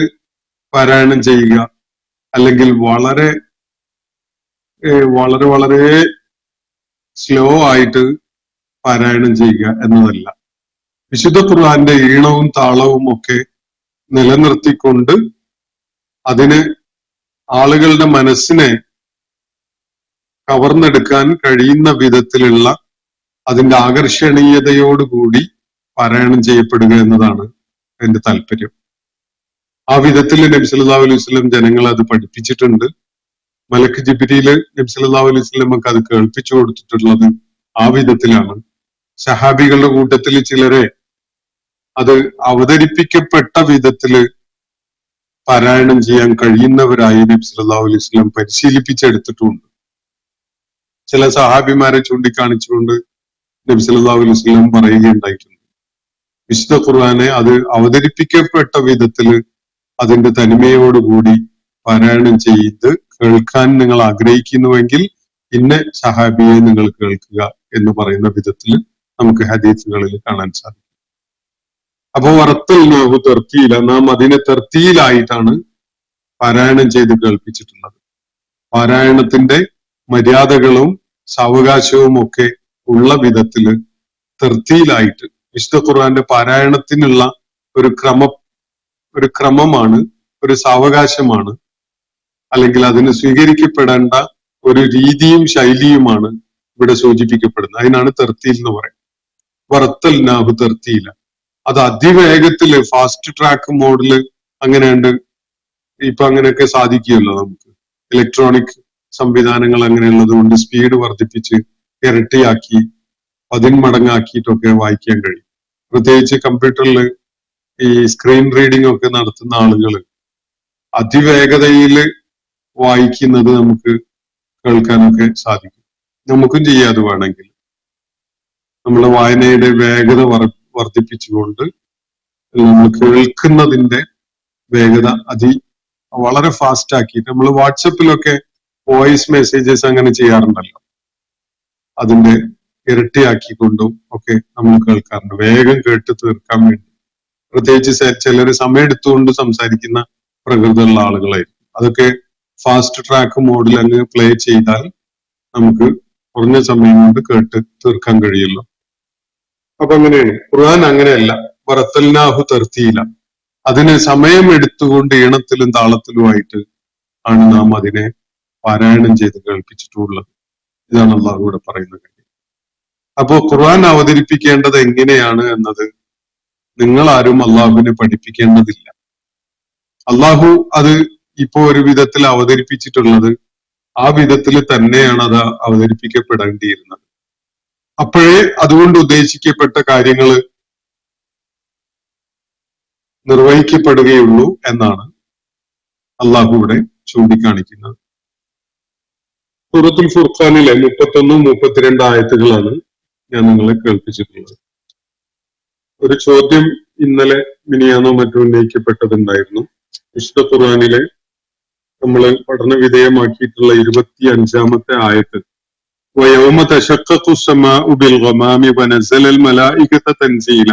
പാരായണം ചെയ്യുക അല്ലെങ്കിൽ വളരെ വളരെ വളരെ സ്ലോ ആയിട്ട് പാരായണം ചെയ്യുക എന്നതല്ല. വിശുദ്ധ ഖുർആന്റെ ഈണവും താളവും ഒക്കെ നിലനിർത്തിക്കൊണ്ട് അതിന് ആളുകളുടെ മനസ്സിനെ കവർന്നെടുക്കാൻ കഴിയുന്ന വിധത്തിലുള്ള അതിന്റെ ആകർഷണീയതയോടുകൂടി പാരായണം ചെയ്യപ്പെടുക എന്നതാണ് അതിന്റെ താല്പര്യം. ആ വിധത്തിൽ നബി സല്ലല്ലാഹു അലൈഹി വസല്ലം ജനങ്ങളെ അത് പഠിപ്പിച്ചിട്ടുണ്ട്. മലക്ക് ജിബ്രീല് നബി സല്ലല്ലാഹു അലൈഹി വസല്ലമക്ക് അത് കേൾപ്പിച്ചു കൊടുത്തിട്ടുള്ളത് ആ വിധത്തിലാണ്. സഹാബികളുടെ കൂട്ടത്തിൽ ചിലരെ അത് അവതരിപ്പിക്കപ്പെട്ട വിധത്തില് പാരായണം ചെയ്യാൻ കഴിയുന്നവരായി നബി സല്ലല്ലാഹു അലൈഹി വസല്ലം പരിശീലിപ്പിച്ചെടുത്തിട്ടുണ്ട്. ചില സഹാബിമാരെ ചൂണ്ടിക്കാണിച്ചുകൊണ്ട് നബി സല്ലല്ലാഹു അലൈഹി വസല്ലം പറയുകയുണ്ടായിട്ടുണ്ട്, വിശുദ്ധ ഖുർആനെ അത് അവതരിപ്പിക്കപ്പെട്ട വിധത്തില് അതിന്റെ തനിമയോടുകൂടി പാരായണം ചെയ്ത് കേൾക്കാൻ നിങ്ങൾ ആഗ്രഹിക്കുന്നുവെങ്കിൽ ഇന്ന സഹാബിയെ നിങ്ങൾ കേൾക്കുക എന്ന് പറയുന്ന വിധത്തിൽ നമുക്ക് ഹദീസുകളിൽ കാണാൻ സാധിക്കും. അപ്പോ വറത്തൽനാഹു തർത്തീല, നാം അതിനെ തർത്തീലായിട്ടാണ് പാരായണം ചെയ്ത് കേൾപ്പിച്ചിട്ടുള്ളത്. പാരായണത്തിന്റെ മര്യാദകളും സാവകാശവും ഒക്കെ ഉള്ള വിധത്തില് തർത്തീലായിട്ട് വിശുദ്ധ ഖുർആന്റെ പാരായണത്തിനുള്ള ഒരു ക്രമമാണ്, ഒരു സാവകാശമാണ്, അല്ലെങ്കിൽ അതിന് സ്വീകരിക്കപ്പെടേണ്ട ഒരു രീതിയും ശൈലിയുമാണ് ഇവിടെ സൂചിപ്പിക്കപ്പെടുന്നത്. അതിനാണ് തർത്തീൽ എന്ന് പറയുന്നത്. വറത്തൽനാഹു തർത്തീല, അത് അതിവേഗത്തില് ഫാസ്റ്റ് ട്രാക്ക് മോഡില് അങ്ങനെയുണ്ട്. ഇപ്പൊ അങ്ങനെയൊക്കെ സാധിക്കുമല്ലോ നമുക്ക്. ഇലക്ട്രോണിക് സംവിധാനങ്ങൾ അങ്ങനെയുള്ളത് കൊണ്ട് സ്പീഡ് വർദ്ധിപ്പിച്ച് ഇരട്ടിയാക്കി 10 മടങ്ങാക്കിയിട്ടൊക്കെ വായിക്കാൻ കഴിയും. പ്രത്യേകിച്ച് കമ്പ്യൂട്ടറിൽ ഈ സ്ക്രീൻ റീഡിംഗ് ഒക്കെ നടത്തുന്ന ആളുകൾ അതിവേഗതയിൽ വായിക്കുന്നത് നമുക്ക് കേൾക്കാനൊക്കെ സാധിക്കും. നമുക്കും ചെയ്യാം അത് വേണമെങ്കിൽ. നമ്മുടെ വായനയുടെ വേഗത വർദ്ധിപ്പിച്ചുകൊണ്ട് നമ്മൾ കേൾക്കുന്നതിന്റെ വേഗത വളരെ ഫാസ്റ്റ് ആക്കിയിട്ട് നമ്മൾ വാട്സപ്പിലൊക്കെ വോയിസ് മെസ്സേജസ് അങ്ങനെ ചെയ്യാറുണ്ടല്ലോ, അതിന്റെ ഇരട്ടിയാക്കിക്കൊണ്ടും ഒക്കെ നമ്മൾ കേൾക്കാറുണ്ട്, വേഗം കേട്ട് തീർക്കാൻ വേണ്ടി. പ്രത്യേകിച്ച് ചിലർ സമയമെടുത്തുകൊണ്ട് സംസാരിക്കുന്ന പ്രകൃതമുള്ള ആളുകളായിരിക്കും. അതൊക്കെ ഫാസ്റ്റ് ട്രാക്ക് മോഡിൽ അങ്ങ് പ്ലേ ചെയ്താൽ നമുക്ക് കുറഞ്ഞ സമയം കൊണ്ട് കേട്ട് തീർക്കാൻ കഴിയുമല്ലോ. അപ്പൊ അങ്ങനെയാണ്. ഖുർആൻ അങ്ങനെയല്ല, വറത്തൽനാഹു തർത്തീല. അതിന് സമയം എടുത്തുകൊണ്ട് ഈണത്തിലും താളത്തിലുമായിട്ട് ആണ് നാം അതിനെ പാരായണം ചെയ്ത് കേൾപ്പിച്ചിട്ടുള്ളത്. ഇതാണ് അള്ളാഹു ഇവിടെ പറയുന്ന കാര്യം. അപ്പോ ഖുർആൻ അവതരിപ്പിക്കേണ്ടത് എങ്ങനെയാണ് എന്നത് നിങ്ങൾ ആരും അള്ളാഹുവിനെ പഠിപ്പിക്കേണ്ടതില്ല. അള്ളാഹു അത് ഇപ്പോ ഒരു വിധത്തിൽ അവതരിപ്പിച്ചിട്ടുള്ളത് ആ വിധത്തിൽ തന്നെയാണ് അത് അവതരിപ്പിക്കപ്പെടേണ്ടിയിരുന്നത്. അപ്പോഴേ അതുകൊണ്ട് ഉദ്ദേശിക്കപ്പെട്ട കാര്യങ്ങൾ നിർവഹിക്കപ്പെടുകയുള്ളൂ എന്നാണ് അള്ളാഹു ഇവിടെ ചൂണ്ടിക്കാണിക്കുന്നത്. സൂറത്തുൽ ഫുർഖാനിലെ 31-32 ആയത്തുകളാണ് ഞാൻ നിങ്ങളെ കേൾപ്പിച്ചിട്ടുള്ളത്. ഒരു ചോദ്യം ഇന്നലെ മിനിയാന്നോ മറ്റോ ഉന്നയിക്കപ്പെട്ടതുണ്ടായിരുന്നു. വിശുദ്ധ ഖുർആനിലെ നമ്മൾ പഠന വിധേയമാക്കിയിട്ടുള്ള 25-ാമത്തെ ആയത്ത്, വയൗമ തശഖഖു സ്സമാഉ ബിൽ ഗമാമി വനസലൽ മലായികത തൻസീല,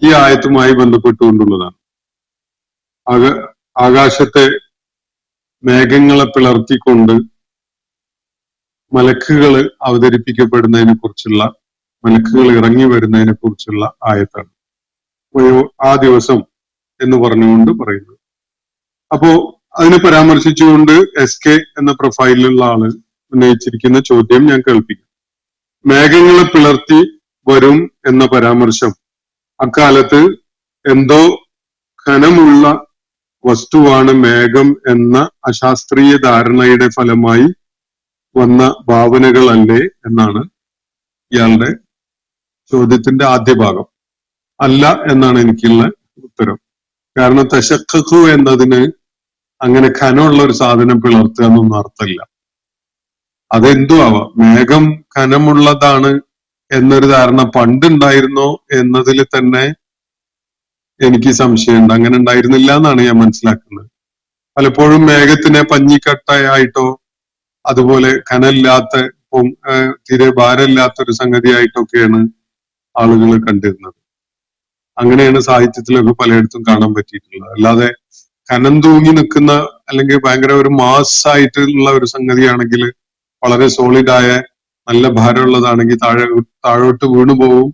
ഈ ആയത്തുമായി ബന്ധപ്പെട്ടുകൊണ്ടുള്ളതാണ്. ആകാശത്തെ മേഘങ്ങളെ പിളർത്തിക്കൊണ്ട് മലക്കുകൾ അവതരിപ്പിക്കപ്പെടുന്നതിനെ കുറിച്ചുള്ള, മലക്കുകൾ ഇറങ്ങി വരുന്നതിനെ കുറിച്ചുള്ള ആയത്താണ്. ആ ദിവസം എന്ന് പറഞ്ഞുകൊണ്ട് പറയുന്നത്. അപ്പോ അതിനെ പരാമർശിച്ചുകൊണ്ട് SK എന്ന പ്രൊഫൈലിലുള്ള ആള് ഉന്നയിച്ചിരിക്കുന്ന ചോദ്യം ഞാൻ കേൾപ്പിക്കും. മേഘങ്ങളെ പിളർത്തി വരും എന്ന പരാമർശം അക്കാലത്ത് എന്തോ ഘനമുള്ള വസ്തുവാണ് മേഘം എന്ന അശാസ്ത്രീയ ധാരണയുടെ ഫലമായി വന്ന ഭാവനകളല്ലേ എന്നാണ് ഇയാളുടെ ചോദ്യത്തിന്റെ ആദ്യ ഭാഗം. അല്ല എന്നാണ് എനിക്കുള്ള ഉത്തരം. കാരണം തശഖഖു എന്നതിന് അങ്ങനെ ഘനമുള്ള ഒരു സാധനം പിളർത്തുക എന്നൊന്നും അർത്ഥമില്ല. അതെന്തു ആവാം. മേഘം ഘനമുള്ളതാണ് എന്നൊരു ധാരണ പണ്ടുണ്ടായിരുന്നോ എന്നതിൽ തന്നെ എനിക്ക് സംശയമുണ്ട്. അങ്ങനെ ഉണ്ടായിരുന്നില്ല എന്നാണ് ഞാൻ മനസ്സിലാക്കുന്നത്. പലപ്പോഴും മേഘത്തിനെ പഞ്ഞിക്കട്ടയായിട്ടോ അതുപോലെ കനമില്ലാത്ത തീരെ ഭാരമില്ലാത്ത ഒരു സംഗതിയായിട്ടൊക്കെയാണ് ആളുകൾ കണ്ടിരുന്നത്. അങ്ങനെയാണ് സാഹിത്യത്തിലൊക്കെ പലയിടത്തും കാണാൻ പറ്റിയിട്ടുള്ളത്. അല്ലാതെ കനം തൂങ്ങി നിൽക്കുന്ന അല്ലെങ്കിൽ ഭയങ്കര ഒരു മാസായിട്ടുള്ള ഒരു സംഗതിയാണെങ്കിൽ, വളരെ സോളിഡായ നല്ല ഭാരമുള്ളതാണെങ്കിൽ താഴോട്ട് വീണു പോവും,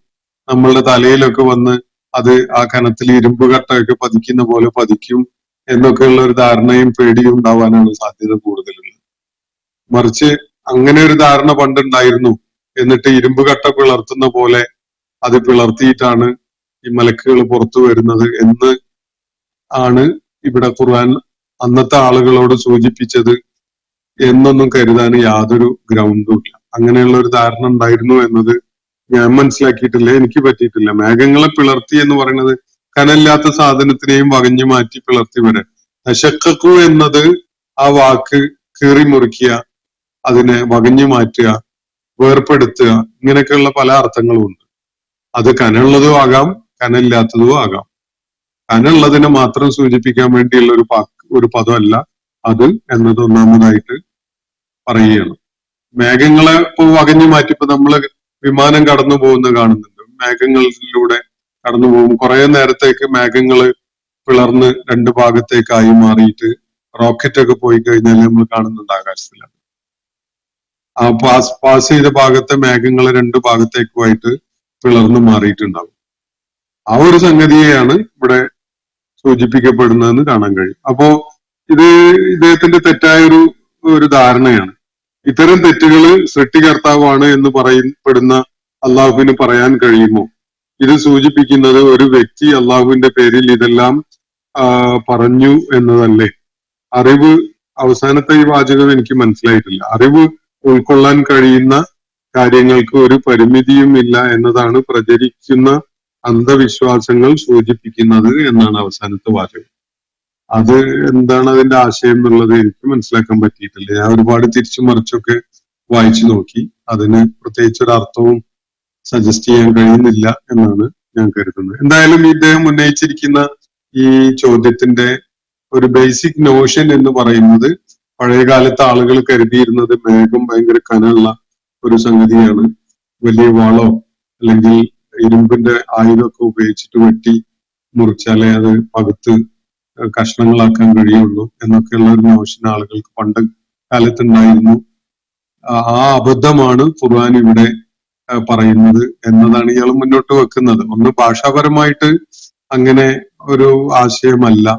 നമ്മളുടെ തലയിലൊക്കെ വന്ന് അത് ആ കനത്തിൽ ഇരുമ്പ് കട്ടയൊക്കെ പതിക്കുന്ന പോലെ പതിക്കും എന്നൊക്കെയുള്ള ഒരു ധാരണയും പേടിയും ഉണ്ടാവാനാണ് സാധ്യത കൂടുതലുള്ളത്. മറിച്ച് അങ്ങനെ ഒരു ധാരണ പണ്ടുണ്ടായിരുന്നു, എന്നിട്ട് ഇരുമ്പ് കട്ട പിളർത്തുന്ന പോലെ അത് പിളർത്തിയിട്ടാണ് ഈ മലക്കുകൾ പുറത്തു വരുന്നത് എന്ന് ആണ് ഇവിടെ ഖുർആൻ അന്നത്തെ ആളുകളോട് സൂചിപ്പിച്ചത് എന്നൊന്നും കരുതാൻ യാതൊരു ഗ്രൗണ്ടും ഇല്ല. അങ്ങനെയുള്ള ഒരു ധാരണ ഉണ്ടായിരുന്നു എന്നത് ഞാൻ മനസ്സിലാക്കിയിട്ടില്ല, എനിക്ക് പറ്റിയിട്ടില്ല. മേഘങ്ങളെ പിളർത്തി എന്ന് പറയുന്നത് കനമില്ലാത്ത സാധനത്തിനെയും വകഞ്ഞു മാറ്റി പിളർത്തി വരെ. തശഖഖു എന്നത് ആ വാക്ക് കീറി മുറിക്കുക, അതിനെ വകഞ്ഞു മാറ്റുക, വേർപ്പെടുത്തുക, ഇങ്ങനെയൊക്കെയുള്ള പല അർത്ഥങ്ങളും ഉണ്ട്. അത് കനമുള്ളതും ആകാം, കനമില്ലാത്തതും ആകാം. കനമുള്ളതിനെ മാത്രം സൂചിപ്പിക്കാൻ വേണ്ടിയുള്ള ഒരു പദമല്ല അത് എന്നത് ഒന്നാമതായിട്ട് പറയുകയാണ്. മേഘങ്ങളെ ഇപ്പൊ വകഞ്ഞു മാറ്റി, ഇപ്പൊ നമ്മള് വിമാനം കടന്നു പോകുന്ന കാണുന്നുണ്ട്. മേഘങ്ങളിലൂടെ കടന്നു പോകും. കുറെ നേരത്തേക്ക് മേഘങ്ങള് പിളർന്ന് രണ്ട് ഭാഗത്തേക്കായി മാറിയിട്ട് റോക്കറ്റ് ഒക്കെ പോയി കഴിഞ്ഞാൽ നമ്മൾ കാണുന്നുണ്ട് ആകാശത്തിലാണ്. ആ പാസ് ചെയ്ത ഭാഗത്തെ മേഘങ്ങൾ രണ്ട് ഭാഗത്തേക്കുമായിട്ട് പിളർന്ന് മാറിയിട്ടുണ്ടാവും. ആ ഒരു സംഗതിയെയാണ് ഇവിടെ സൂചിപ്പിക്കപ്പെടുന്നതെന്ന് കാണാൻ കഴിയും. അപ്പോ ഇത് ഇദ്ദേഹത്തിന്റെ തെറ്റായ ഒരു ധാരണയാണ്. ഇത്തരം തെറ്റുകൾ സൃഷ്ടികർത്താവാണ് എന്ന് പറയപ്പെടുന്ന അള്ളാഹുവിന് പറയാൻ കഴിയുമോ? ഇത് സൂചിപ്പിക്കുന്നത് ഒരു വ്യക്തി അള്ളാഹുവിന്റെ പേരിൽ ഇതെല്ലാം പറഞ്ഞു എന്നതല്ലേ? അറിവ്, അവസാനത്തെ ഈ വാചകം എനിക്ക് മനസ്സിലായിട്ടില്ല. അറിവ് ഉൾക്കൊള്ളാൻ കഴിയുന്ന കാര്യങ്ങൾക്ക് ഒരു പരിമിതിയും ഇല്ല എന്നതാണ് പ്രചരിക്കുന്ന അന്ധവിശ്വാസങ്ങൾ സൂചിപ്പിക്കുന്നത് എന്നാണ് അവസാനത്തെ വാചകം. അത് എന്താണ് അതിന്റെ ആശയം എന്നുള്ളത് എനിക്ക് മനസ്സിലാക്കാൻ പറ്റിയിട്ടില്ല. ഞാൻ ഒരുപാട് തിരിച്ചു മറിച്ചൊക്കെ വായിച്ചു നോക്കി. അതിന് പ്രത്യേകിച്ച് ഒരു അർത്ഥവും സജസ്റ്റ് ചെയ്യാൻ കഴിയുന്നില്ല എന്നാണ് ഞാൻ കരുതുന്നത്. എന്തായാലും ഇദ്ദേഹം ഉന്നയിച്ചിരിക്കുന്ന ഈ ചോദ്യത്തിന്റെ ഒരു ബേസിക് നോഷൻ എന്ന് പറയുന്നത് പഴയകാലത്തെ ആളുകൾ കരുതിയിരുന്നത് മേഘം ഭയങ്കര കനമുള്ള ഒരു സംഗതിയാണ്. വലിയ വാളോ അല്ലെങ്കിൽ ഇരുമ്പിന്റെ ആയുധമൊക്കെ ഉപയോഗിച്ചിട്ട് വെട്ടി മുറിച്ചാലേ അത് പകുത്ത് കഷ്ണങ്ങളാക്കാൻ കഴിയുള്ളൂ എന്നൊക്കെയുള്ള ഒരു നോഷൻ ആളുകൾക്ക് പണ്ട് കാലത്തുണ്ടായിരുന്നു. ആ അബദ്ധമാണ് ഖുർആൻ ഇവിടെ പറയുന്നത് എന്നതാണ് ഇയാൾ മുന്നോട്ട് വെക്കുന്നത്. ഒന്ന്, ഭാഷാപരമായിട്ട് അങ്ങനെ ഒരു ആശയമല്ല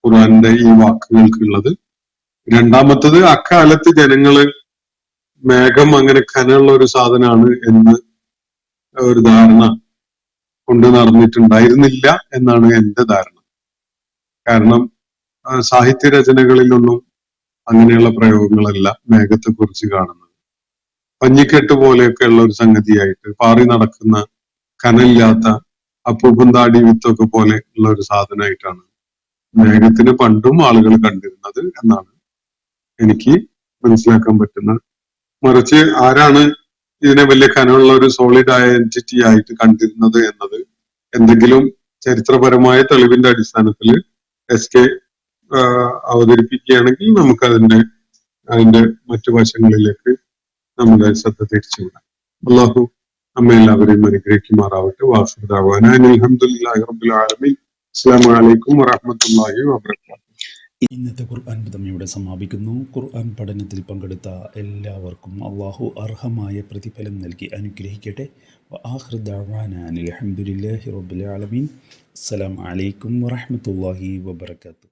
ഖുർആന്റെ ഈ വാക്കുകൾക്കുള്ളത്. രണ്ടാമത്തത്, അക്കാലത്ത് ജനങ്ങള് മേഘം അങ്ങനെ കനമുള്ള ഒരു സാധനമാണ് എന്ന് ഒരു ധാരണ കൊണ്ട് നടന്നിട്ടുണ്ടായിരുന്നില്ല എന്നാണ് എന്റെ ധാരണ. കാരണം സാഹിത്യ രചനകളിലൊന്നും അങ്ങനെയുള്ള പ്രയോഗങ്ങളല്ല മേഘത്തെ കുറിച്ച് കാണുന്നത്. പഞ്ഞിക്കെട്ട് പോലെയൊക്കെയുള്ള ഒരു സംഗതിയായിട്ട് പാറി നടക്കുന്ന കനലില്ലാത്ത അപ്പൂപ്പൻ താടി വിത്തൊക്കെ പോലെ ഉള്ള ഒരു സാധനമായിട്ടാണ് മേഘത്തിന് പണ്ടും ആളുകൾ കണ്ടിരുന്നത് എന്നാണ് എനിക്ക് മനസ്സിലാക്കാൻ പറ്റുന്നത്. മറിച്ച് ആരാണ് ഇതിനെ വലിയ കനമുള്ള ഒരു സോളിഡ് ആയ എൻറ്റിറ്റി ആയിട്ട് കണ്ടിരുന്നത് എന്നത് എന്തെങ്കിലും ചരിത്രപരമായ തെളിവിന്റെ അടിസ്ഥാനത്തിൽ SK അവതരിപ്പിക്കുകയാണെങ്കിൽ നമുക്ക് അതിന്റെ മറ്റു വശങ്ങളിലേക്ക് നമ്മുടെ ശ്രദ്ധ തിരിച്ചുവിടാം. അള്ളാഹു നമ്മെ എല്ലാവരെയും അനുഗ്രഹിക്കുമാറാവട്ടെ. വാഖിർ ദഅ്വാനാ അൽഹംദുലില്ലാഹി റബ്ബിൽ ആലമീൻ. അസ്സലാമു അലൈക്കും വറഹ്മത്തുള്ളാഹി വബറകാതുഹു. ഇന്നത്തെ ഖുർആൻ പദം ഇവിടെ സമാപിക്കുന്നു. ഖുർആൻ പഠനത്തിൽ പങ്കെടുത്ത എല്ലാവർക്കും അള്ളാഹു അർഹമായ പ്രതിഫലം നൽകി അനുഗ്രഹിക്കട്ടെ. വആഖിറു ദഅ്വാനാ അൽഹംദുലില്ലാഹി റബ്ബിൽ ആലമീൻ. അസ്സലാമു അലൈക്കും വറഹ്മത്തുള്ളാഹി വബറകാതുഹു.